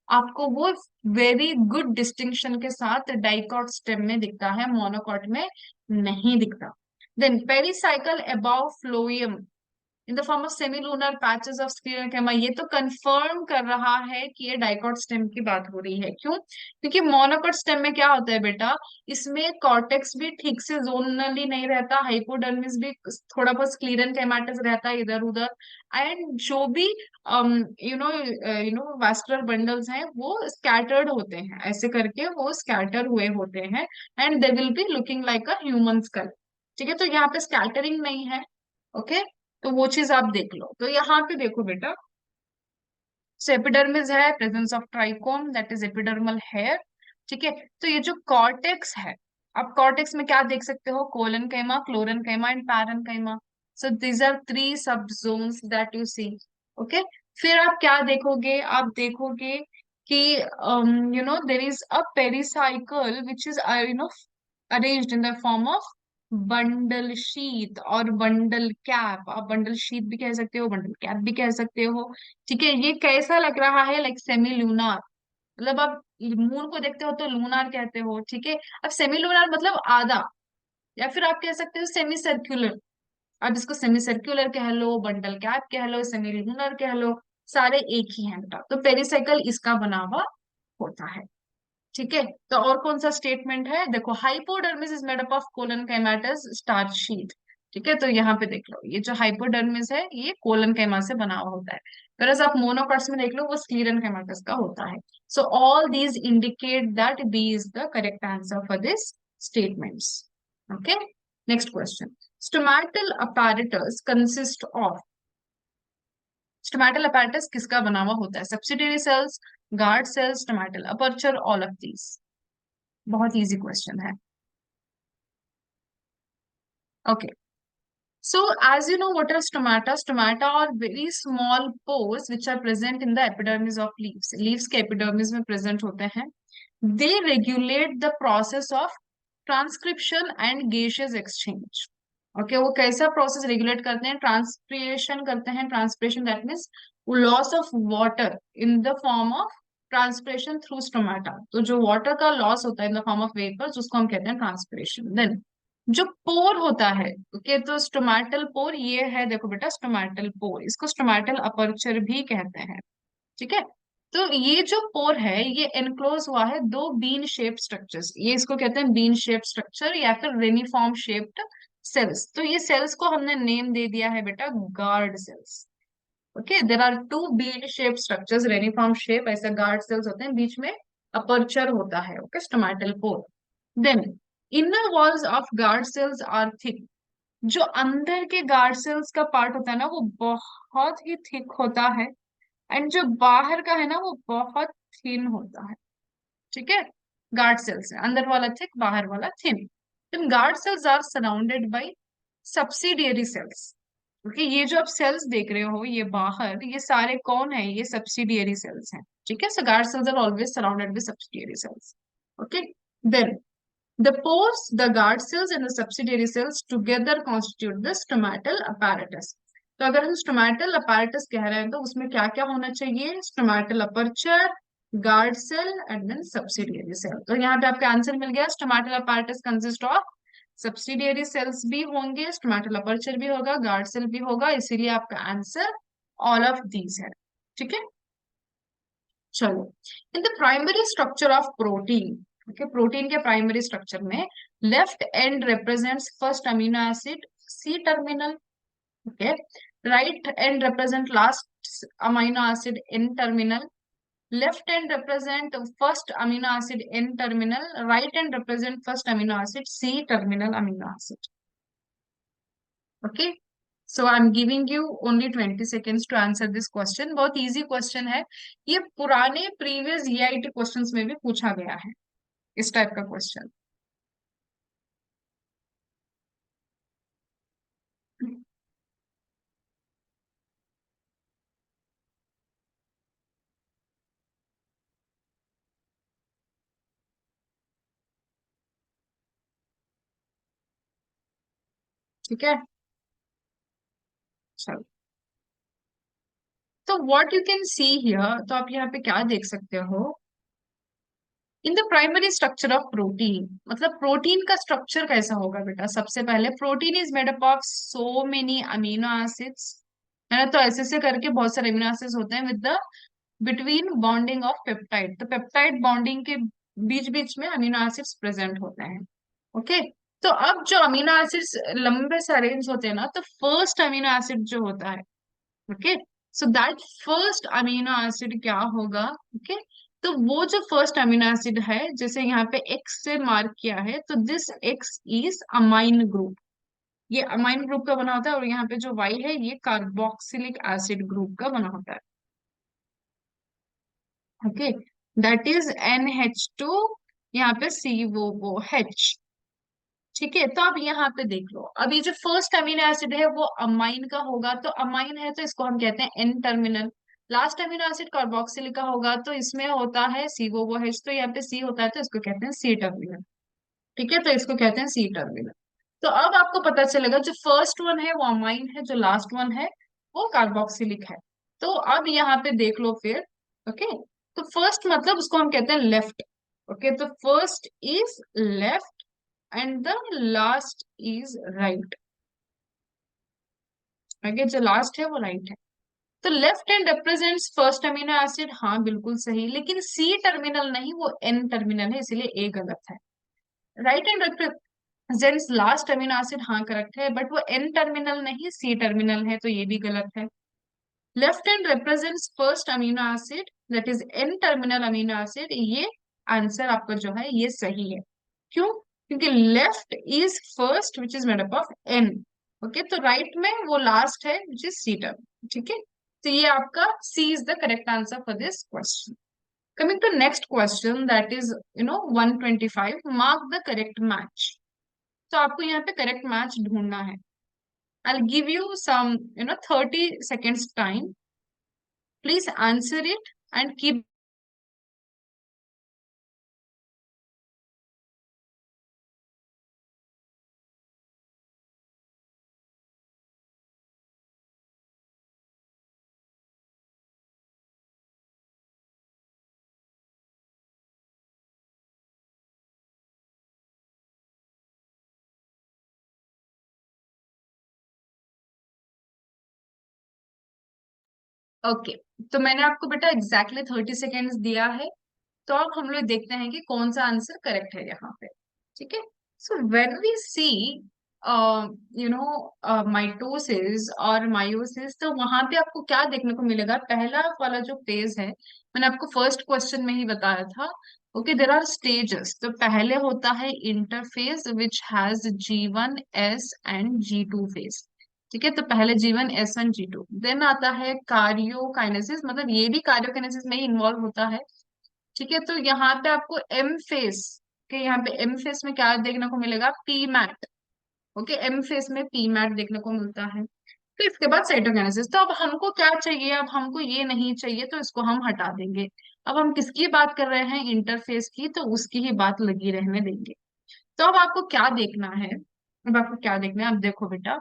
आपको वो वेरी गुड डिस्टिंक्शन के साथ डाइकॉट स्टेम में दिखता है, मोनोकॉट में नहीं दिखता। Then pericycle above phloem in the form of semilunar patches of scleroderma, ये तो कंफर्म कर रहा है कि ये डाइकॉट स्टेम की बात हो रही है। क्यों? क्योंकि मोनोकॉट स्टेम में क्या होता है बेटा, इसमें कॉर्टेक्स भी ठीक से जोनली नहीं रहता, हाइपोडर्मिस भी थोड़ा बहुत स्क्लीरन कैमाटस रहता है इधर उधर, एंड जो भी वास्कुलर बंडल्स हैं वो स्कैटर्ड होते हैं, ऐसे करके वो स्कैटर हुए होते हैं, and they will be looking like a human school. ठीक है, तो यहाँ पे स्कैटरिंग नहीं है। ओके, तो वो चीज आप देख लो। तो यहाँ पे देखो बेटा, सो एपिडर्मिस है, presence of trichome, that is epidermal hair. ठीक है, तो ये जो कॉर्टेक्स है, आप कॉर्टेक्स में क्या देख सकते हो? Collenchyma, chlorenchyma and parenchyma. So these are three subzones that you see. Okay, फिर आप क्या देखोगे? आप देखोगे कि there is a pericycle which is arranged in the form of bundle sheath और बंडल कैप। आप bundle sheath भी कह सकते हो, बंडल कैप भी कह सकते हो। ठीक है, ये कैसा लग रहा है? लाइक सेमी लूनार, मतलब आप मून को देखते हो तो लूनार कहते हो। ठीक है, अब सेमी लूनार मतलब आधा, या फिर आप कह सकते हो सेमी सर्क्यूलर। आप इसको सेमी सर्क्यूलर कह लो, बंडल कैप कह लो, सेमी लूनर कह लो, सारे एक ही हैं बेटा। तो पेरिसाइकिल इसका बना हुआ होता है। ठीक है, तो और कौन सा स्टेटमेंट है? देखो, hypodermis is made up of collenchymatous starch sheet. ठीक है, तो यहाँ पे देख लो, ये जो हाइपोडर्मिस है ये कोलन कैमा से बना हुआ होता है, whereas आप मोनोकॉट्स में देख लो वो स्क्लीरन कैमाटस का होता है। So all these indicate that B is the correct answer for this statements. Okay, next question, stomatal apparatus consist of, stomatal apparatus किसका बना हुआ होता है? Subsidiary cells, guard cells, stomatal aperture, all of these. बहुत easy question है। Okay, so as you know what are stomata? Stomata are very small pores which are present in the epidermis of leaves. Leaves के epidermis में present होते हैं। They regulate the process of transcription and gaseous exchange. Okay, वो कैसा process regulate करते हैं? Transpiration करते हैं। Transpiration that means loss of water in the form of transpiration through stomata. तो जो वाटर का लॉस होता है इन द फॉर्म ऑफ वेपर, उसको हम कहते हैं ट्रांसपिरेशन। देन जो पोर होता है, ओके, तो स्टोमेटल पोर ये है, देखो बेटा, स्टोमेटल पोर, इसको स्टोमेटल अपर्चर भी कहते हैं। ठीक है, तो ये जो पोर है ये एनक्लोज हुआ है दो बीन शेप स्ट्रक्चर्स, ये इसको कहते हैं बीन शेप स्ट्रक्चर या फिर रेनिफॉर्म शेप्ड सेल्स। तो ये सेल्स को हमने नेम दे दिया है बेटा guard cells. Okay, there are two bean shape structures, reniform shape, ऐसे गार्ड सेल्स होते हैं, बीच में अपर्चर होता है। Okay, stomatal pore. Then inner walls of guard cells are thick. जो अंदर के गार्ड सेल्स का पार्ट होता है ना वो बहुत ही थिक होता है, एंड जो बाहर का है ना वो बहुत थिन होता है। ठीक है, गार्ड सेल्स है, अंदर वाला थिक, बाहर वाला thin. Then guard cells are surrounded by subsidiary cells. क्योंकि ये जो आप सेल्स देख रहे हो ये बाहर, ये सारे कौन है, ये सब्सिडियरी सेल्स हैं। ठीक है, so guard cells are always surrounded with subsidiary cells. Okay, then the pores, the guard cells and the subsidiary cells together constitute the stomatal apparatus. तो अगर हम stomatal apparatus कह रहे हैं तो उसमें क्या क्या होना चाहिए, stomatal aperture, guard cell and then subsidiary cell। तो यहाँ पे आपका आंसर मिल गया, stomatal apparatus consist of subsidiary cells भी होंगे, stomatal aperture भी होगा, guard cell भी होगा, इसीलिए आपका आंसर all of these है। ठीक है, चलो, in the primary structure of protein, okay, protein के प्राइमरी स्ट्रक्चर में left end represents first amino acid C terminal. Okay, right end represent last amino acid N terminal. Left end represent first amino acid N terminal, right end represent first amino acid C terminal amino acid. Okay, so I am giving you only 20 seconds to answer this question. बहुत easy question है, ये पुराने previous IIT questions में भी पूछा गया है, इस टाइप का क्वेश्चन। ठीक है, चलो, तो what you can see here, तो आप यहाँ पे क्या देख सकते हो, in the primary structure of protein, मतलब प्रोटीन का स्ट्रक्चर कैसा होगा बेटा। सबसे पहले protein is made up of so many amino acids, है ना। तो ऐसे ऐसे करके बहुत सारे अमीनो एसिड्स होते हैं with the between bonding of peptide, तो पेप्टाइड बॉन्डिंग के बीच बीच में अमीनो एसिड्स प्रेजेंट होते हैं। ओके, तो अब जो अमीनो एसिड्स लंबे से अरेंज होते हैं ना, तो फर्स्ट अमीनो एसिड जो होता है, okay, so that first amino acid क्या होगा। ओके, तो वो जो फर्स्ट अमीनो एसिड है, जैसे यहाँ पे एक्स से मार्क किया है, तो this x is amine group, ये अमाइन ग्रुप का बना होता है, और यहाँ पे जो वाई है ये कार्बोक्सिलिक एसिड ग्रुप का बना होता है। ओके, दैट इज NH2, यहाँ पे COOH। ठीक है, तो अब यहाँ पे देख लो, अब ये जो फर्स्ट अमीनो एसिड है वो अमाइन का होगा, तो अमाइन है तो इसको हम कहते हैं N terminal. Last amino acid carboxylic का होगा तो इसमें होता है COOH, तो यहाँ पे सी होता है तो इसको कहते हैं सी टर्मिनल। ठीक है, तो इसको कहते हैं सी टर्मिनल। तो अब आपको पता चलेगा जो फर्स्ट वन है वो अमाइन है, जो लास्ट वन है वो कार्बोक्सिलिक है। तो अब यहाँ पे देख लो फिर। ओके, तो फर्स्ट मतलब उसको हम कहते हैं लेफ्ट। ओके, तो first is left and the last is right. Okay, जो लास्ट है वो राइट है। तो left hand represents first amino acid, हाँ बिल्कुल सही, लेकिन सी टर्मिनल नहीं, वो एन टर्मिनल है, इसलिए ए गलत है। Right hand represents last amino acid, हाँ करेक्ट है, बट वो एन टर्मिनल नहीं सी टर्मिनल है, तो ये भी गलत है। Left hand represents first amino acid, that is N terminal amino acid, ये आंसर आपका जो है ये सही है। क्यों, क्योंकि left is first which is made up of N. Okay, तो राइट में वो लास्ट है विच इज सी टर्म। ठीक है, तो ये आपका C is the correct answer for this question. Coming to next question, that is 125, mark the correct match. तो आपको यहाँ पे करेक्ट मैच ढूंढना है। I'll give you some 30 seconds time. Please answer it and keep okay, तो मैंने आपको बेटा एग्जैक्टली 30 सेकेंड्स दिया है। तो अब हम लोग देखते हैं कि कौन सा आंसर करेक्ट है यहाँ पे। ठीक है। So when we see mitosis और मायोसिस, तो वहां पे आपको क्या देखने को मिलेगा? पहला वाला जो फेज है, मैंने आपको फर्स्ट क्वेश्चन में ही बताया था। Okay, there are stages. तो पहले होता है interphase which has G1S and G2 phase. ठीक है, तो पहले G1S एंड G2, देन आता है कार्योकाइनेसिस, मतलब ये भी कार्योकाइनेसिस में ही इन्वॉल्व होता है। ठीक है, तो यहाँ पे आपको एम फेस के, यहाँ पे एम फेस में क्या देखने को मिलेगा? P MAT. Okay, M phase में पी मैट देखने को मिलता है। तो इसके बाद साइटोकाइनेसिस। तो अब हमको क्या चाहिए? अब हमको ये नहीं चाहिए, तो इसको हम हटा देंगे। अब हम किसकी बात कर रहे हैं? इंटरफेस की, तो उसकी ही बात लगी रहने देंगे। तो अब आपको क्या देखना है? अब आपको क्या देखना है? अब देखो बेटा,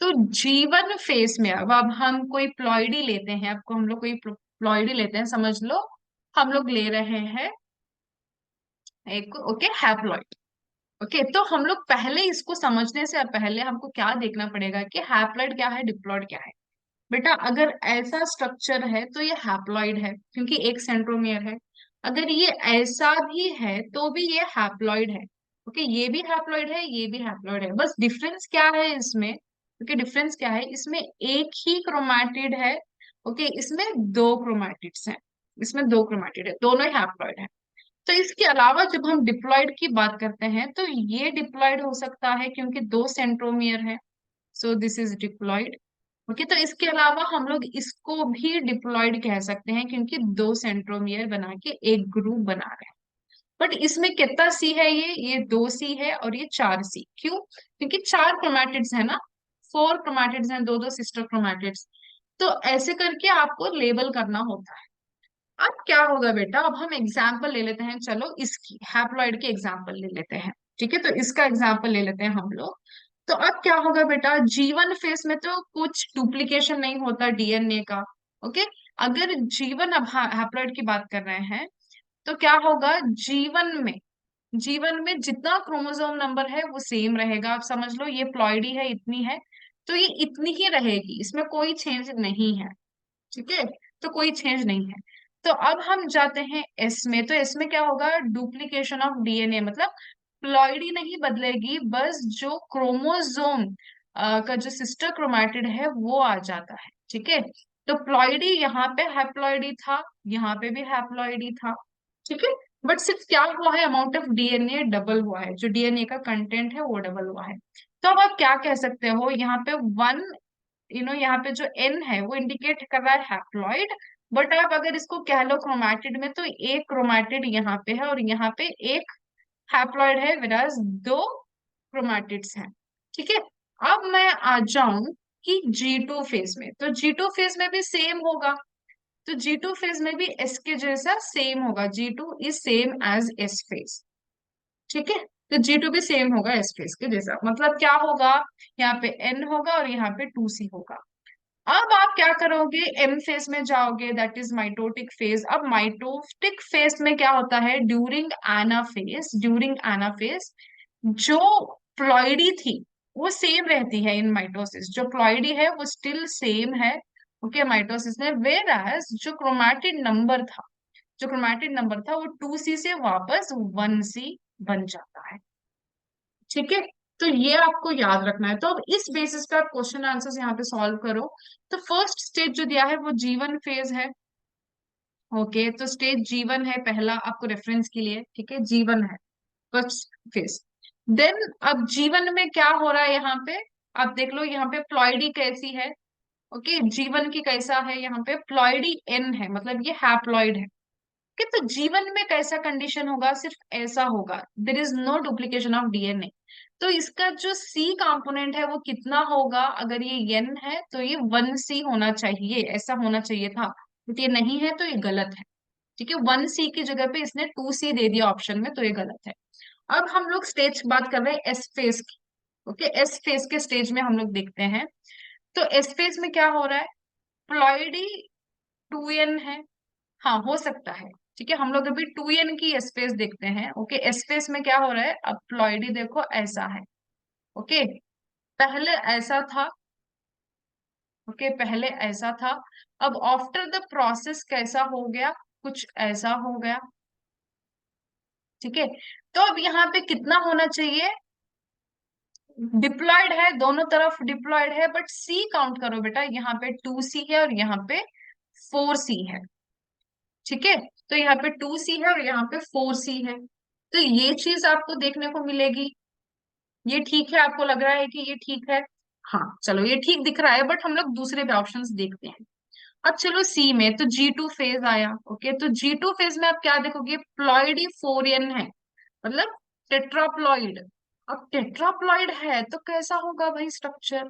तो जीवन फेस में अब हम कोई प्लॉइडी लेते हैं, आपको हम लोग कोई प्लॉइडी लेते हैं, समझ लो हम लोग ले रहे हैं एक, ओके, हैप्लॉइड। ओके, तो हम लोग पहले इसको समझने से पहले हमको क्या देखना पड़ेगा कि हैप्लॉइड क्या है, डिप्लॉइड क्या है। बेटा अगर ऐसा स्ट्रक्चर है तो ये हैप्लॉइड है, क्योंकि एक सेंट्रोमियर है। अगर ये ऐसा भी है तो भी ये हैप्लॉइड है। ओके, ये भी हैप्लॉइड है, ये भी हैप्लॉइड है। बस डिफरेंस क्या है इसमें? ओके, डिफरेंस क्या है इसमें? एक ही क्रोमैटिड है। ओके, इसमें दो क्रोमैटिड्स हैं। इसमें दो क्रोमैटिड है, दोनों ही हैप्लॉइड है। तो इसके अलावा जब हम डिप्लॉइड की बात करते हैं, तो ये डिप्लॉइड हो सकता है क्योंकि दो सेंट्रोमियर है। So this is diploid. Okay, तो इसके अलावा हम लोग इसको भी डिप्लॉइड कह सकते हैं क्योंकि दो सेंट्रोमियर बना के एक ग्रुप बना रहे हैं। बट इसमें कितना सी है? ये दो सी है और ये चार सी। क्यों? क्योंकि चार क्रोमैटिड्स है ना, फोर क्रोमैटिड्स हैं, दो दो सिस्टर क्रोमैटिड्स। तो ऐसे करके आपको लेबल करना होता है। अब क्या होगा बेटा? अब हम एग्जाम्पल ले लेते हैं, चलो इसकी हैप्लॉइड की एग्जाम्पल ले लेते हैं। ठीक है, तो इसका एग्जाम्पल ले लेते हैं हम लोग। तो अब क्या होगा बेटा? जीवन फेस में तो कुछ डुप्लीकेशन नहीं होता डीएनए का। ओके, अगर जीवन, अब हैप्लॉइड की बात कर रहे हैं, तो क्या होगा? जीवन में जितना क्रोमोसोम नंबर है वो सेम रहेगा। आप समझ लो ये प्लॉइडी है, इतनी है, तो ये इतनी ही रहेगी, इसमें कोई चेंज नहीं है। ठीक है, तो कोई चेंज नहीं है। तो अब हम जाते हैं एस में। तो एस में क्या होगा? डुप्लीकेशन ऑफ डीएनए, मतलब प्लॉइडी नहीं बदलेगी, बस जो क्रोमोसोम का जो सिस्टर क्रोमैटिड है वो आ जाता है। ठीक है, तो प्लॉइडी यहाँ पे हैप्लॉइडी था, यहाँ पे भी हैप्लॉइडी था। ठीक है, बट सिर्फ क्या हुआ है? अमाउंट ऑफ डीएनए डबल हुआ है, जो डीएनए का कंटेंट है वो डबल हुआ है। तो अब आप क्या कह सकते हो? यहाँ पे वन, यहाँ पे जो एन है वो इंडिकेट कर रहा है हैप्लॉइड। बट आप अगर इसको कह लो क्रोमैटिड में, तो एक क्रोमैटिड यहाँ पे है और यहाँ पे एक हैप्लॉइड है, विराज दो क्रोमैटिड्स हैं। ठीक है, अब मैं आ जाऊं कि G2 फेज में। तो G2 फेज में भी सेम होगा। तो G2 फेज में भी एस के जैसा सेम होगा। G2 is same as S phase. ठीक है, तो G2 भी सेम होगा एस फेज के जैसा। मतलब क्या होगा? यहाँ पे एन होगा और यहाँ पे 2C होगा। अब आप क्या करोगे? एम फेज में जाओगे, दैट इज माइटोटिक फेज। अब माइटोटिक फेज में क्या होता है? ड्यूरिंग एनाफेज जो प्लॉइडी थी वो सेम रहती है इन माइटोसिस। जो प्लॉइडी है वो स्टिल सेम है, ओके, माइटोसिस में। वेर एज जो क्रोमैटिड नंबर था वो 2C से वापस 1C बन जाता है। ठीक है, तो ये आपको याद रखना है। तो अब इस बेसिस पे आप क्वेश्चन आंसर्स यहाँ पे सॉल्व करो। तो फर्स्ट स्टेज जो दिया है वो जीवन फेज है। ओके, तो स्टेज जीवन है पहला, आपको रेफरेंस के लिए। ठीक है, जीवन है फर्स्ट फेज। देन अब जीवन में क्या हो रहा है यहाँ पे? आप देख लो यहाँ पे प्लॉइडी कैसी है। ओके, जीवन की कैसा है? यहाँ पे प्लॉइडी एन है, मतलब ये हैप्लॉइड है। कि तो जीवन में कैसा कंडीशन होगा? सिर्फ ऐसा होगा, there is no duplication of DNA. तो इसका जो सी कंपोनेंट है वो कितना होगा? अगर ये एन है तो ये 1C होना चाहिए, ऐसा होना चाहिए था। बट ये नहीं है तो ये गलत है। ठीक है, 1C की जगह पे इसने 2C दे दिया ऑप्शन में, तो ये गलत है। अब हम लोग स्टेज बात कर रहे हैं एस फेज की। ओके, एस फेज के स्टेज में हम लोग देखते हैं। तो एस फेज में क्या हो रहा है? प्लॉइडी 2N है। हाँ, हो सकता है। ठीक है, हम लोग अभी 2N की स्पेस देखते हैं। ओके, स्पेस में क्या हो रहा है? अब प्लॉइडी देखो ऐसा है। ओके, पहले ऐसा था, ओके, पहले ऐसा था, अब आफ्टर द प्रोसेस कैसा हो गया, कुछ ऐसा हो गया। ठीक है, तो अब यहाँ पे कितना होना चाहिए, डिप्लॉयड है, दोनों तरफ डिप्लॉयड है, बट सी काउंट करो बेटा, यहाँ पे 2C है और यहाँ पे 4C है। ठीक है, तो यहाँ पे 2C है और यहाँ पे 4C है, तो ये चीज आपको देखने को मिलेगी। ये ठीक है, आपको लग रहा है कि ये ठीक है? हाँ चलो, ये ठीक दिख रहा है, बट हम लोग दूसरे भी ऑप्शंस देखते हैं। अब चलो सी में, तो G2 फेज आया। ओके, तो G2 फेज में आप क्या देखोगे, प्लॉइडी 4N है, मतलब टेट्राप्लॉइड। अब टेट्राप्लॉइड है तो कैसा होगा भाई स्ट्रक्चर,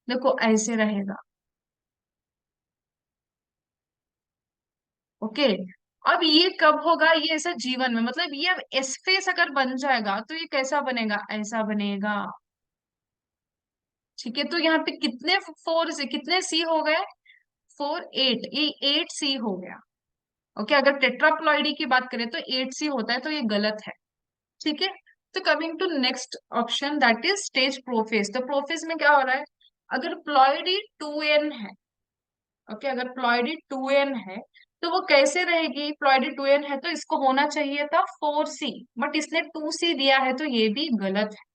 देखो ऐसे रहेगा। ओके, अब ये कब होगा, ये ऐसा जीवन में, मतलब ये अब एस फेस अगर बन जाएगा तो ये कैसा बनेगा, ऐसा बनेगा। ठीक है, तो यहाँ पे कितने फोर से कितने सी हो गए, 4 8, ये 8C हो गया। ओके, अगर टेट्राप्लॉइडी की बात करें तो 8C होता है, तो ये गलत है। ठीक है, तो coming to next option, that is stage prophase. तो प्रोफेज में क्या हो रहा है, अगर प्लॉइडी 2N है, ओके, अगर प्लॉइडी 2N है तो वो कैसे रहेगी, प्लॉइडी 2N है तो इसको होना चाहिए था 4C, बट इसने 2C दिया है, तो ये भी गलत है।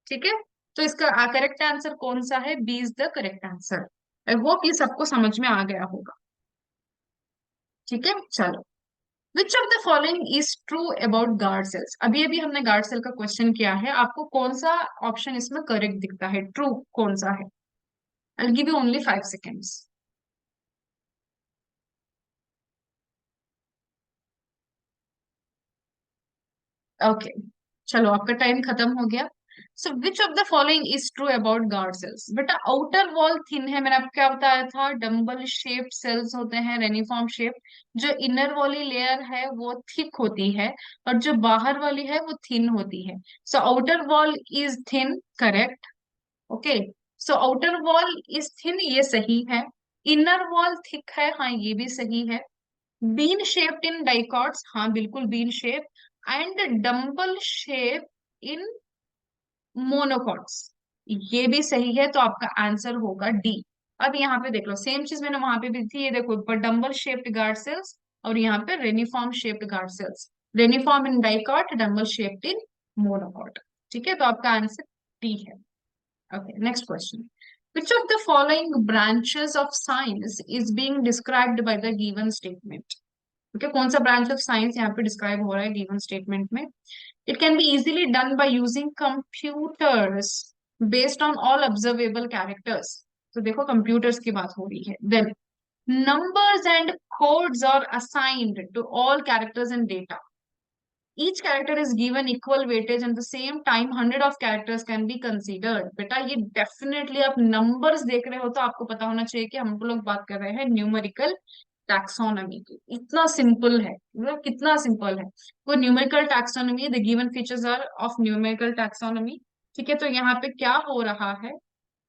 ठीक है, तो इसका करेक्ट आंसर कौन सा है, B is the correct answer. I hope ये सबको समझ में आ गया होगा। ठीक है, चलो, विच of the following is true about guard sales. अभी अभी हमने गार्ड सेल का क्वेश्चन किया है, आपको कौन सा ऑप्शन इसमें करेक्ट दिखता है, ट्रू कौन सा है। I give you only 5 seconds. Okay, चलो आपका टाइम खत्म हो गया। So which of the following is true about guard cells, बेटा आउटर वॉल थिन है, मैंने आपको क्या बताया था, डम्बल शेप्ड सेल्स होते हैं, रेनिफॉर्म शेप। जो इनर वाली लेयर है वो थिक होती है, और जो बाहर वाली है वो थिन होती है। So outer wall is thin, correct. Okay, so outer wall is thin, ये सही है। इनर वॉल थिक है, हाँ ये भी सही है। बीन शेप्ड इन डाइकॉट्स, हाँ बिल्कुल bean shape. And dumbbell shape in monocots, ये भी सही है, तो आपका आंसर होगा डी। अब यहाँ पे देख लो, सेम चीज मैंने वहां पे भी थी, ये देखो ऊपर डम्बल शेप्ड गार्ड सेल्स और यहाँ पे reniform shaped guard cells, reniform in dicot, dumbbell shaped in monocot. ठीक है, तो आपका आंसर डी है। Okay, next question, which of the following branches of science is being described by the given statement। Okay, कौन सा branch of science यहाँ पे describe हो रहा है गिवन स्टेटमेंट में। It can be easily done by using computers based on all observable characters. तो देखो कंप्यूटर्स की बात हो रही है। Then numbers and codes are assigned to all characters and data. Each character is given equal weightage and the same time 100 of characters can be considered। बेटा ये definitely, आप नंबर्स देख रहे हो तो आपको पता होना चाहिए कि हम लोग बात कर रहे हैं न्यूमेरिकल टैक्सोनॉमी की। इतना सिंपल है, मतलब कितना सिंपल है। वो numerical taxonomy, the given features are of numerical taxonomy. ठीक है, तो यहाँ पे क्या हो रहा है,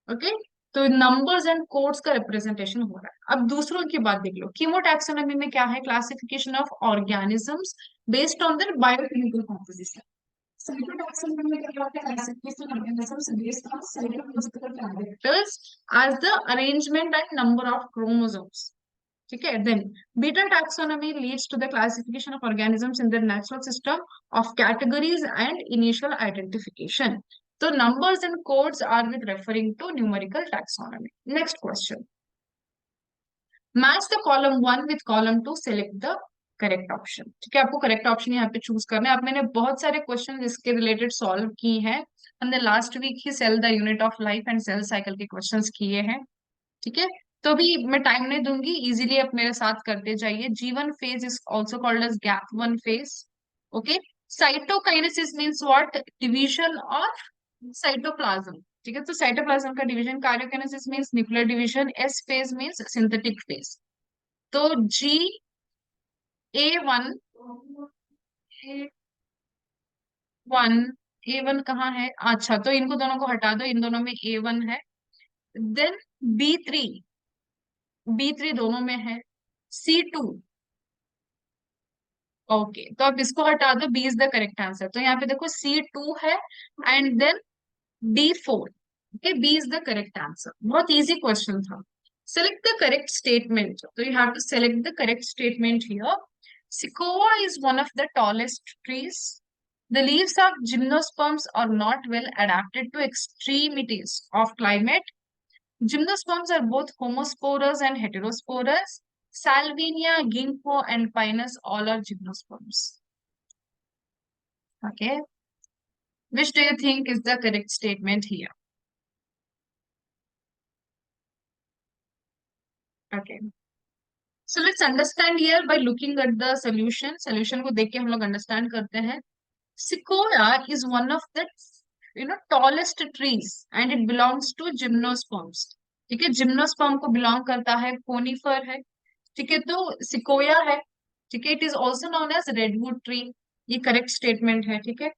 ओके, तो नंबर्स एंड कोड्स का रिप्रेजेंटेशन हो रहा है। अब दूसरों की बात देख लो, कीमोटैक्सोनॉमी में क्या है, classification of organisms based on their biochemical composition. Cytotaxonomy में क्या होता है, classification of organisms based on cytological characters as the arrangement and number of chromosomes. ठीक है, then beta taxonomy leads to the classification of organisms in the natural system of categories and initial identification. तो numbers and codes are with referring to numerical taxonomy. Next question. Match the column 1 with column 2, select the correct option। ठीक है, आपको correct option यहाँ पे choose करना है। अब मैंने बहुत सारे क्वेश्चन इसके रिलेटेड सॉल्व किए हैं, हमने लास्ट वीक ही cell the unit of life and cell cycle के क्वेश्चंस किए हैं। ठीक है, तो अभी मैं टाइम नहीं दूंगी, इजीली आप मेरे साथ करते जाइए। G1 phase is also called as gap 1 phase। Okay, cytokinesis means what, division of cytoplasm. ठीक है, तो साइटोप्लाज्म का division, karyokinesis means nuclear division, S phase means synthetic phase. तो G A1, A1, A1 कहाँ है, अच्छा तो इनको दोनों को हटा दो, इन दोनों में A1 है। देन B3, B3 दोनों में है। C2, ओके, तो अब इसको हटा दो, B is the correct answer. तो यहाँ पे देखो C2 है and then D4। Okay, B is the correct answer. बहुत इजी क्वेश्चन था। Select the correct statement. So you have to select the correct statement here. Sequoia is one of the tallest trees. The leaves of gymnosperms are not well adapted to extremities of climate. Gymnosperms are both homosporous and heterosporous. Salvinia, ginkgo, and pinus all are gymnosperms. Okay. Which do you think is the correct statement here? Okay. So let's understand here by looking at the solution. Solution को देख के हम लोग understand करते हैं. Sequoia is one of the tallest trees and it belongs to gymnosperms. ठीक है, gymnosperm को बिलोंग करता है, कोनिफर है. ठीक है, तो सिकोया है. ठीक है, it is also known as redwood tree. ये करेक्ट स्टेटमेंट है. ठीक है,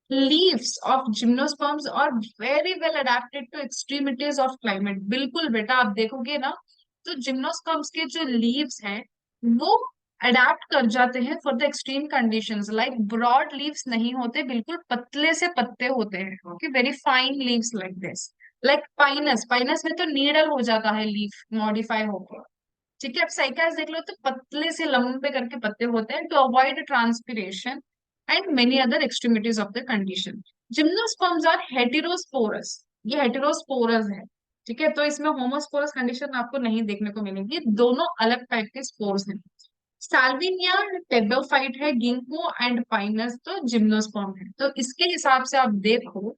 leaves of gymnosperms are very well adapted to extremities of climate. बिल्कुल बेटा, आप देखोगे ना तो जिम्नोस्पर्म्स के जो लीव्स हैं वो अडेप्ट कर जाते हैं for the extreme conditions. Like broad leaves नहीं होते, बिल्कुल पतले से पत्ते होते हैं. Okay, very fine leaves like this. Like pinus, pinus में तो नीडल हो जाता है लीफ मॉडिफाई होकर. ठीक है, अब साइकास देख लो तो पतले से लंबे करके पत्ते होते हैं to avoid transpiration and many other extremities of the condition. Gymnosperms are heterosporous. ये हेटेरोस्पोरस है. ठीक है, तो इसमें होमोस्पोरस कंडीशन आपको नहीं देखने को मिलेगी. दोनों अलग टाइप के स्पोर्स हैं. साल्विनिया टेरिडोफाइट है, गिंको एंड पाइनस तो जिम्नोस्पर्म है. तो इसके हिसाब से आप देखो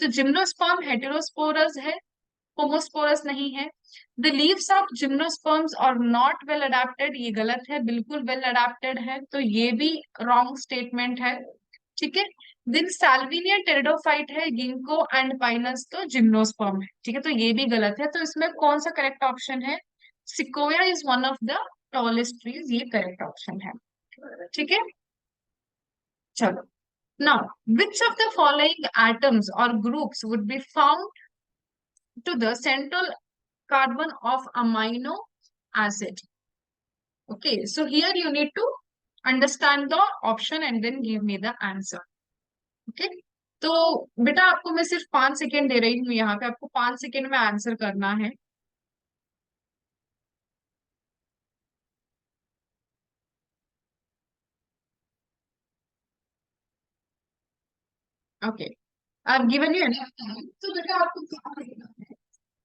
तो जिम्नोस्पर्म हेटेरोस्पोरस है, होमोस्पोरस नहीं है. The leaves of gymnosperms are not well adapted, ये गलत है. बिल्कुल वेल अडेप्टेड है, तो ये भी रॉन्ग स्टेटमेंट है. ठीक है, देन साल्विनिया टेरिडोफाइट है, गिंको एंड पाइनस तो जिम्नोस्पर्म है. ठीक है, तो ये भी गलत है. तो इसमें कौन सा करेक्ट ऑप्शन है? Sequoia is one of the tallest trees, ये करेक्ट ऑप्शन है. ठीक है, चलो. Now which of the following atoms और groups would be found to the central carbon of amino acid? Okay, so here you need to understand the option and then give me the answer. Okay, तो बेटा आपको मैं सिर्फ 5 second दे रही हूँ यहाँ पे, आपको 5 सेकेंड में आंसर करना है. Okay, I given you enough time. तो बेटा आपको क्या करना है,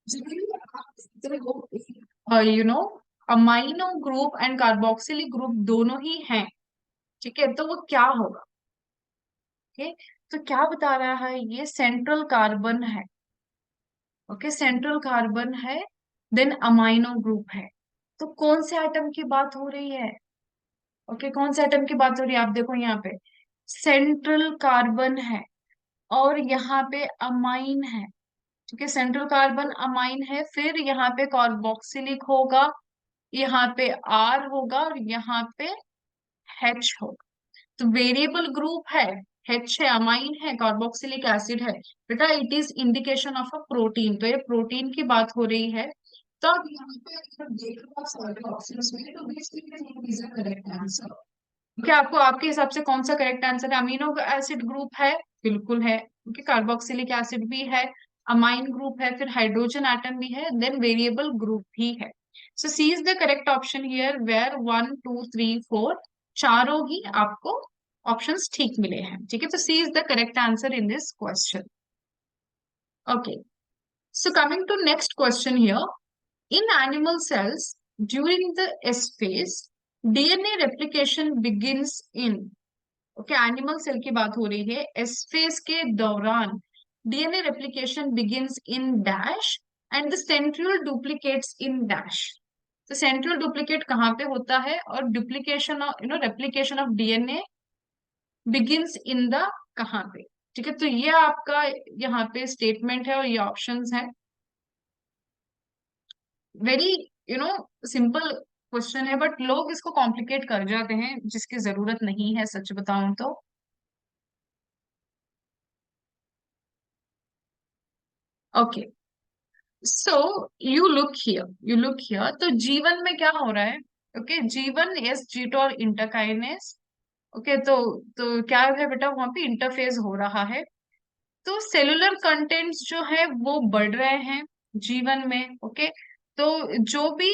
जब भी आप देखते हो amino group and carboxylic group दोनों ही हैं. ठीक है, तो वो क्या होगा? ओके, तो क्या बता रहा है, ये सेंट्रल कार्बन है. ओके, सेंट्रल कार्बन है, देन अमाइनो ग्रुप है. तो कौन से एटम की बात हो रही है? ओके, कौन से एटम की बात हो रही है? आप देखो यहाँ पे सेंट्रल कार्बन है और यहाँ पे अमाइन है. ठीक है, सेंट्रल कार्बन अमाइन है, फिर यहाँ पे कार्बोक्सिलिक होगा, यहाँ पे आर होगा और यहाँ पे एच होगा. तो वेरिएबल ग्रुप है, एच है, अमाइन है, कार्बोक्सिलिक एसिड है. बेटा it is indication of a protein, तो ये प्रोटीन की बात हो रही है. तो अब यहाँ पे अगर देख लो आप सारे ऑप्शंस में तो which is the correct answer? क्या आपको, आपके हिसाब से कौन सा करेक्ट आंसर है? अमीनो एसिड ग्रुप है, बिल्कुल है, क्योंकि कार्बोक्सिलिक एसिड भी है, अमाइन ग्रुप है, फिर हाइड्रोजन एटम भी है, देन वेरिएबल ग्रुप भी है. So C is the correct option here, where 1 2 3 4 चारों ही आपको ऑप्शंस ठीक मिले हैं. ठीक है, तो C is the correct answer in this question. Okay, so coming to next question here. In animal cells, during the S phase, DNA replication begins in. Okay, animal cell की बात हो रही है. S phase के दौरान DNA replication begins in dash and the central duplicates in dash. तो central duplicate कहाँ पे होता है और duplication of replication of DNA begins in the कहाँ पे? ठीक है, तो ये आपका यहाँ पे स्टेटमेंट है और ये ऑप्शंस है. वेरी सिंपल क्वेश्चन है, बट लोग इसको कॉम्प्लिकेट कर जाते हैं जिसकी जरूरत नहीं है, सच बताऊं तो. Okay, so you look here तो जीवन में क्या हो रहा है? ओके, जीवन एस जीटो और इंटरकाइनेस. ओके, तो क्या है बेटा, वहां पे इंटरफेस हो रहा है. तो सेलुलर कंटेंट्स जो है वो बढ़ रहे हैं जीवन में. ओके, तो जो भी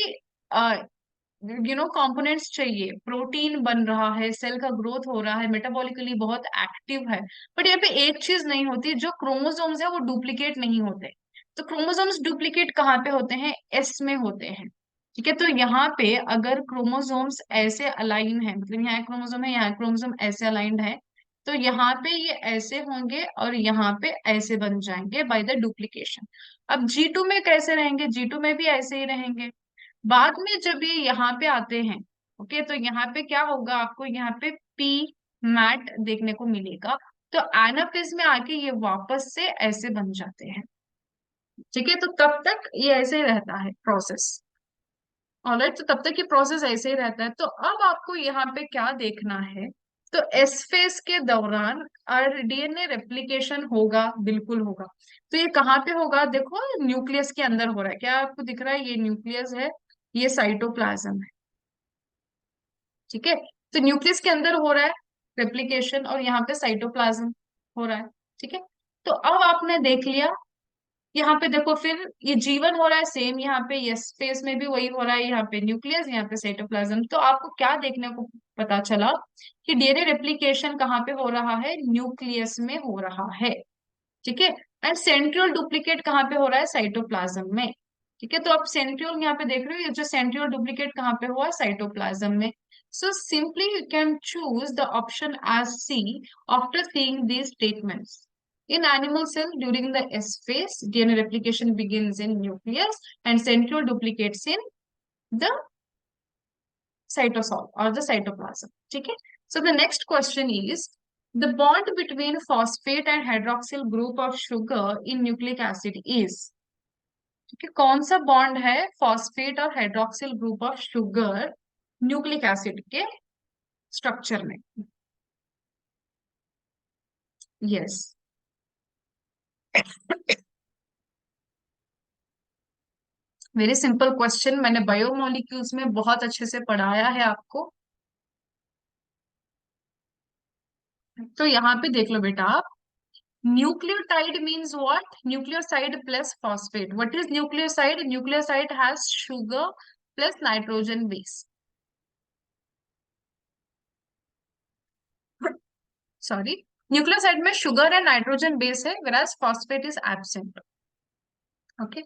कंपोनेंट्स चाहिए, प्रोटीन बन रहा है, सेल का ग्रोथ हो रहा है, मेटाबॉलिकली बहुत एक्टिव है, बट यहाँ पे एक चीज नहीं होती, जो क्रोमोसोम्स है वो डुप्लीकेट नहीं होते। तो क्रोमोसोम्स डुप्लीकेट कहाँ पे होते हैं? एस में होते हैं। ठीक है, तो यहाँ पे अगर क्रोमोसोम्स ऐसे अलाइन है, मतलब यहाँ क्रोमोसोम है, यहाँ क्रोमोसोम ऐसे अलाइंड है, तो यहाँ पे ये ऐसे होंगे और यहाँ पे ऐसे बन जाएंगे बाय द डुप्लीकेशन। अब G2 में कैसे रहेंगे? G2 में भी ऐसे ही रहेंगे। बाद में जब ये यहाँ पे आते हैं, ओके, तो यहाँ पे क्या होगा? आपको यहाँ पे पी मैट देखने को मिलेगा। तो एनाफेज में आके ये वापस से ऐसे बन जाते हैं। ठीक है, तो तब तक ये ऐसे ही रहता है प्रोसेस। ऑलराइट, तो तब तक ये प्रोसेस ऐसे ही रहता है। तो अब आपको यहाँ पे क्या देखना है? तो एस फेज के दौरान डीएनए रेप्लिकेशन होगा, बिल्कुल होगा। तो ये कहाँ पे होगा? देखो, न्यूक्लियस के अंदर हो रहा है। क्या आपको दिख रहा है? ये न्यूक्लियस है, ये साइटोप्लाज्म है। ठीक है, तो न्यूक्लियस के अंदर हो रहा है रेप्लिकेशन, और यहाँ पे साइटोप्लाज्म हो रहा है। ठीक है, तो अब आपने देख लिया। यहाँ पे देखो, फिर ये जीवन हो रहा है सेम, यहाँ पे ये स्पेस में भी वही हो रहा है, यहाँ पे न्यूक्लियस, यहाँ पे साइटोप्लाज्म। तो आपको क्या देखने को पता चला? कि डीएनए रेप्लिकेशन कहाँ पे हो रहा है? न्यूक्लियस में हो रहा है। ठीक है, एंड सेंट्रियोल डुप्लीकेट कहाँ पे हो रहा है? साइटोप्लाज्म में। ठीक है, तो आप सेंट्रियोल यहाँ पे देख रहे हो, ये जो सेंट्रियोल डुप्लीकेट कहाँ पे हुआ? साइटोप्लाज्म में। So simply you can choose the option as C after seeing these statements. In animal cell, during the S phase, DNA replication begins in nucleus and centriole duplicates in the cytosol or the cytoplasm. ठीक है, so the next question is the bond between phosphate and hydroxyl group of sugar in nucleic acid is. ठीक है, कौन सा bond है phosphate और hydroxyl group of sugar nucleic acid के structure में? यस, वेरी सिंपल क्वेश्चन, मैंने biomolecules में बहुत अच्छे से पढ़ाया है आपको। तो यहाँ पे देख लो बेटा आप, nucleotide means what? Nucleoside plus phosphate. What is nucleoside? Nucleoside has sugar plus nitrogen base. Sorry, nucleoside में शुगर एंड नाइट्रोजन बेस है, whereas phosphate is absent. Okay,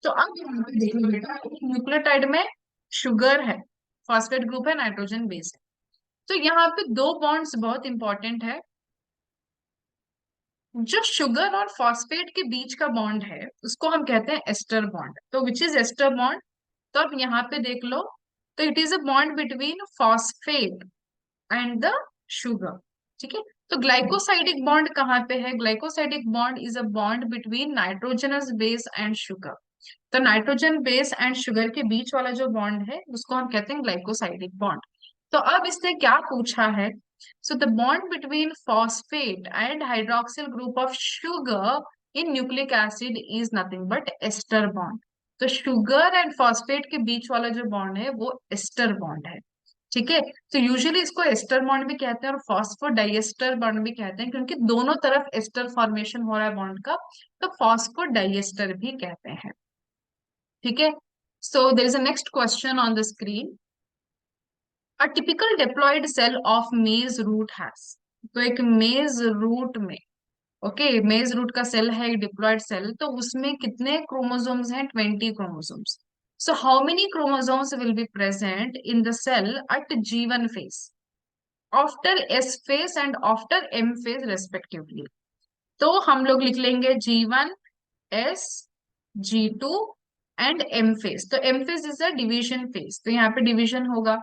तो अब यहाँ पे देख लो बेटा, न्यूक्लियोटाइड में शुगर है, फॉस्फेट ग्रुप है, नाइट्रोजन बेस है। तो यहाँ पे दो बॉन्ड्स बहुत इंपॉर्टेंट है। जो शुगर और फॉस्फेट के बीच का बॉन्ड है उसको हम कहते हैं एस्टर बॉन्ड। तो विच इज एस्टर बॉन्ड? तो अब यहाँ पे देख लो, तो it is a bond between phosphate and the sugar. ठीक है, तो ग्लाइकोसाइडिक बॉन्ड कहाँ पे है? Glycosidic bond is a bond between nitrogenous base and sugar. तो नाइट्रोजन बेस एंड शुगर के बीच वाला जो बॉन्ड है उसको हम कहते हैं ग्लाइकोसाइडिक बॉन्ड। तो अब इसने क्या पूछा है? So the bond between phosphate and hydroxyl group of sugar in nucleic acid is nothing but ester bond. तो शुगर एंड फॉस्फेट के बीच वाला जो बॉन्ड है वो एस्टर बॉन्ड है। ठीक है, तो यूजुअली इसको एस्टर बॉन्ड भी कहते हैं और फॉस्फोडाइएस्टर बॉन्ड भी कहते हैं, क्योंकि दोनों तरफ एस्टर फॉर्मेशन हो रहा है बॉन्ड का, तो फॉस्फोडाइएस्टर भी कहते हैं। ठीक है, so there is a next question on the screen. A typical diploid cell of maize root has. तो एक मेज रूट में, ओके, मेज रूट का सेल है एक डिप्लॉयड सेल, तो उसमें कितने क्रोमोसोम्स हैं? 20 chromosomes. So how many chromosomes will be present in the cell at G1 phase, after S phase and after M phase respectively? तो हम लोग लिख लेंगे G1, S, G2 and M phase। तो M phase is a division phase, तो यहाँ पे division होगा।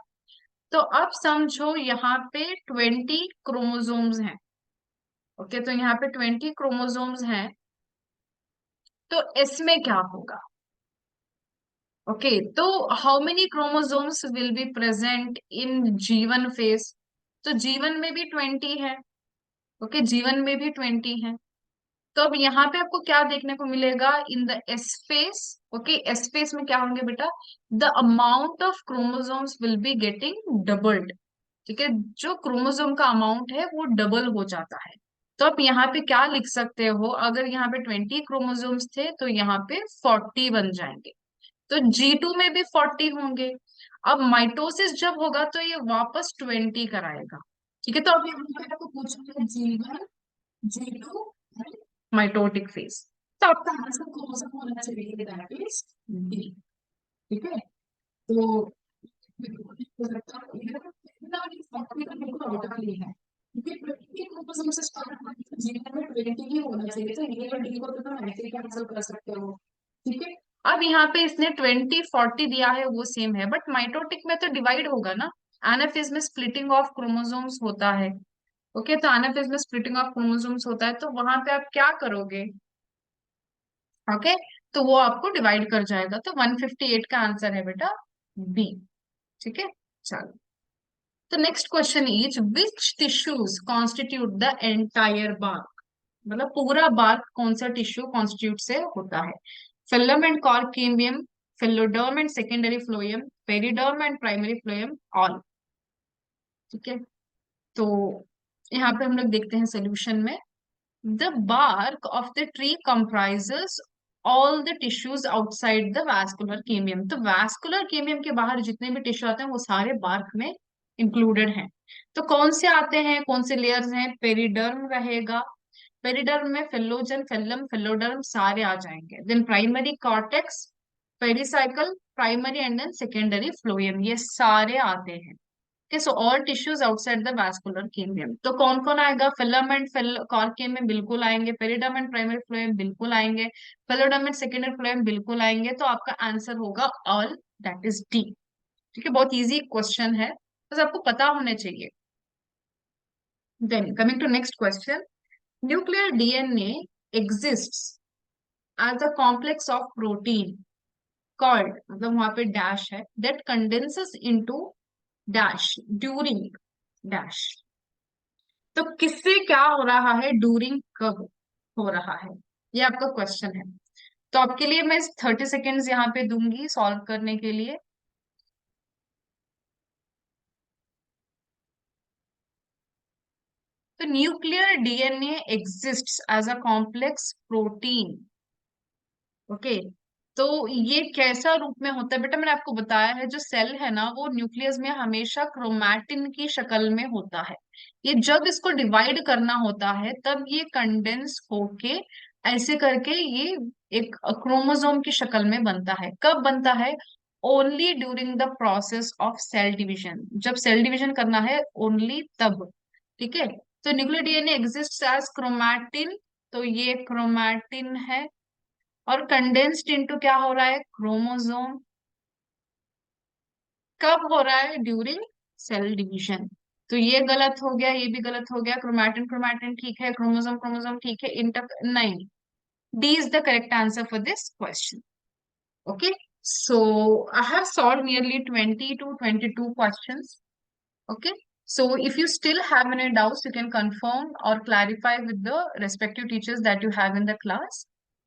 तो अब समझो यहाँ पे 20 क्रोमोसोम्स हैं। ओके, तो यहाँ पे 20 क्रोमोसोम्स हैं, तो इसमें क्या होगा? ओके, तो how many chromosomes will be present in G1 phase? तो G1 में भी 20 है। ओके, G1 में भी 20 है। तो अब यहाँ पे आपको क्या देखने को मिलेगा in the S phase? Okay, S phase में क्या होंगे बेटा? The amount of chromosomes will be getting doubled. ठीक है, जो क्रोमोसोम का अमाउंट है वो डबल हो जाता है। तो आप यहाँ पे क्या लिख सकते हो? अगर यहाँ पे 20 क्रोमोसोम्स थे तो यहाँ पे 40 बन जाएंगे। तो G2 में भी 40 होंगे। अब माइटोसिस जब होगा तो ये वापस 20 कराएगा। ठीक है, तो अब यहाँ पे आपको पूछना है G1, G2 माइटोटिक फेज। तो आपका आंसर कौन सा होना चाहिए, दैट इज डी। ठीक है, तो हो सकता है इतना भी 40 का बिल्कुल आउट ही है, क्योंकि 20 के ऊपर से स्टार्ट होना है, G1 में 20 ही होना चाहिए, तो ये और डी को तो तुम ऐसे ही कैंसिल कर सकते हो। ठीक है, अब यहाँ पे इसने 20 40 दिया है, वो सेम है, बट माइटोटिक में तो डिवाइड होगा ना। एनाफेज में स्प्लिटिंग ऑफ क्रोमोसोम्स होता है। ओके, तो एनाफेज में स्प्लिटिंग ऑफ क्रोमोसोम्स होता है, तो वहां पे आप क्या करोगे। ओके, तो वो आपको डिवाइड कर जाएगा, तो 158 का आंसर है बेटा बी। ठीक है, चलो। तो next question is which tissues constitute the entire bark. मतलब पूरा बार्क कौन सा टिश्यू कॉन्स्टिट्यूट से होता है। Phellem and cork cambium, phelloderm and secondary phloem, periderm and primary phloem, all. ठीक है, तो यहाँ पे हम लोग देखते हैं सोल्यूशन में। The bark of the tree comprises all the tissues outside the vascular cambium. तो वास्कुलर केमियम के बाहर जितने भी टिश्यू आते हैं वो सारे बार्क में इंक्लूडेड हैं। तो कौन से आते हैं, कौन से लेयर्स हैं, पेरिडर्म रहेगा। पेरिडर्म में फिलोजन, फिलम, फिलोडर्म सारे आ जाएंगे। Then primary cortex, pericycle, primary and then secondary phloem, ये सारे आते हैं। Okay, so all tissues outside the vascular cambium। तो कौन कौन आएगा, फिलामेंट कॉर्कियम में बिल्कुल आएंगे, पेरिडम एंड प्राइमरी फ्लोएम बिल्कुल आएंगे, फिलोडम एंड सेकेंडरी फ्लोएम बिल्कुल आएंगे, तो आपका आंसर होगा ऑल, दैट इज डी। ठीक है, बहुत इजी क्वेश्चन है, बस आपको पता होने चाहिए। Then coming to next question, nuclear DNA exists as a complex of protein called, मतलब वहां पे डैश है, that condenses into dash during dash। तो किससे क्या हो रहा है, ड्यूरिंग कब हो रहा है, ये आपका क्वेश्चन है। तो आपके लिए मैं 30 सेकेंड्स यहाँ पे दूंगी सॉल्व करने के लिए। तो nuclear DNA exists as a complex protein. Okay, तो ये कैसा रूप में होता है बेटा, मैंने आपको बताया है, जो सेल है ना वो न्यूक्लियस में हमेशा क्रोमैटिन की शक्ल में होता है। ये जब इसको डिवाइड करना होता है तब ये कंडेंस होके ऐसे करके ये एक क्रोमोसोम की शक्ल में बनता है। कब बनता है, only during the process of cell division, जब सेल डिवीजन करना है ओनली तब। ठीक है, तो nuclear DNA exist as chromatin, तो ये क्रोमैटिन है। और कंडेंस्ड इनटू क्या हो रहा है, क्रोमोसोम। कब हो रहा है, ड्यूरिंग सेल डिवीजन। तो ये गलत हो गया, ये भी गलत हो गया, क्रोमैटिन क्रोमैटिन ठीक है, क्रोमोसोम क्रोमोसोम ठीक है, इंटर नहीं। D is the correct answer for this question. Okay, so I have solved nearly 20 to 22 questions. Okay, so if you still have any doubts, you can confirm or clarify with the respective teachers that you have in the class.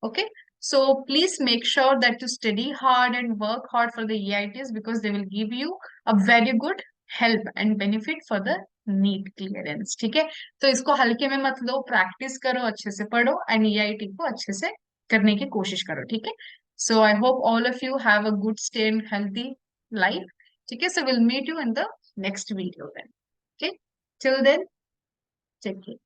Okay, so please make sure that you study hard and work hard for the EITs, because they will give you a very good help and benefit for the NEET clearance. ठीक है, तो इसको हल्के में मत लो, practice करो, अच्छे से पढ़ो एंड EIT को अच्छे से करने की कोशिश करो। ठीक है, so I hope all of you have a good stay and healthy life. ठीक है, so we'll meet you in the next video then. Okay, till then, take care.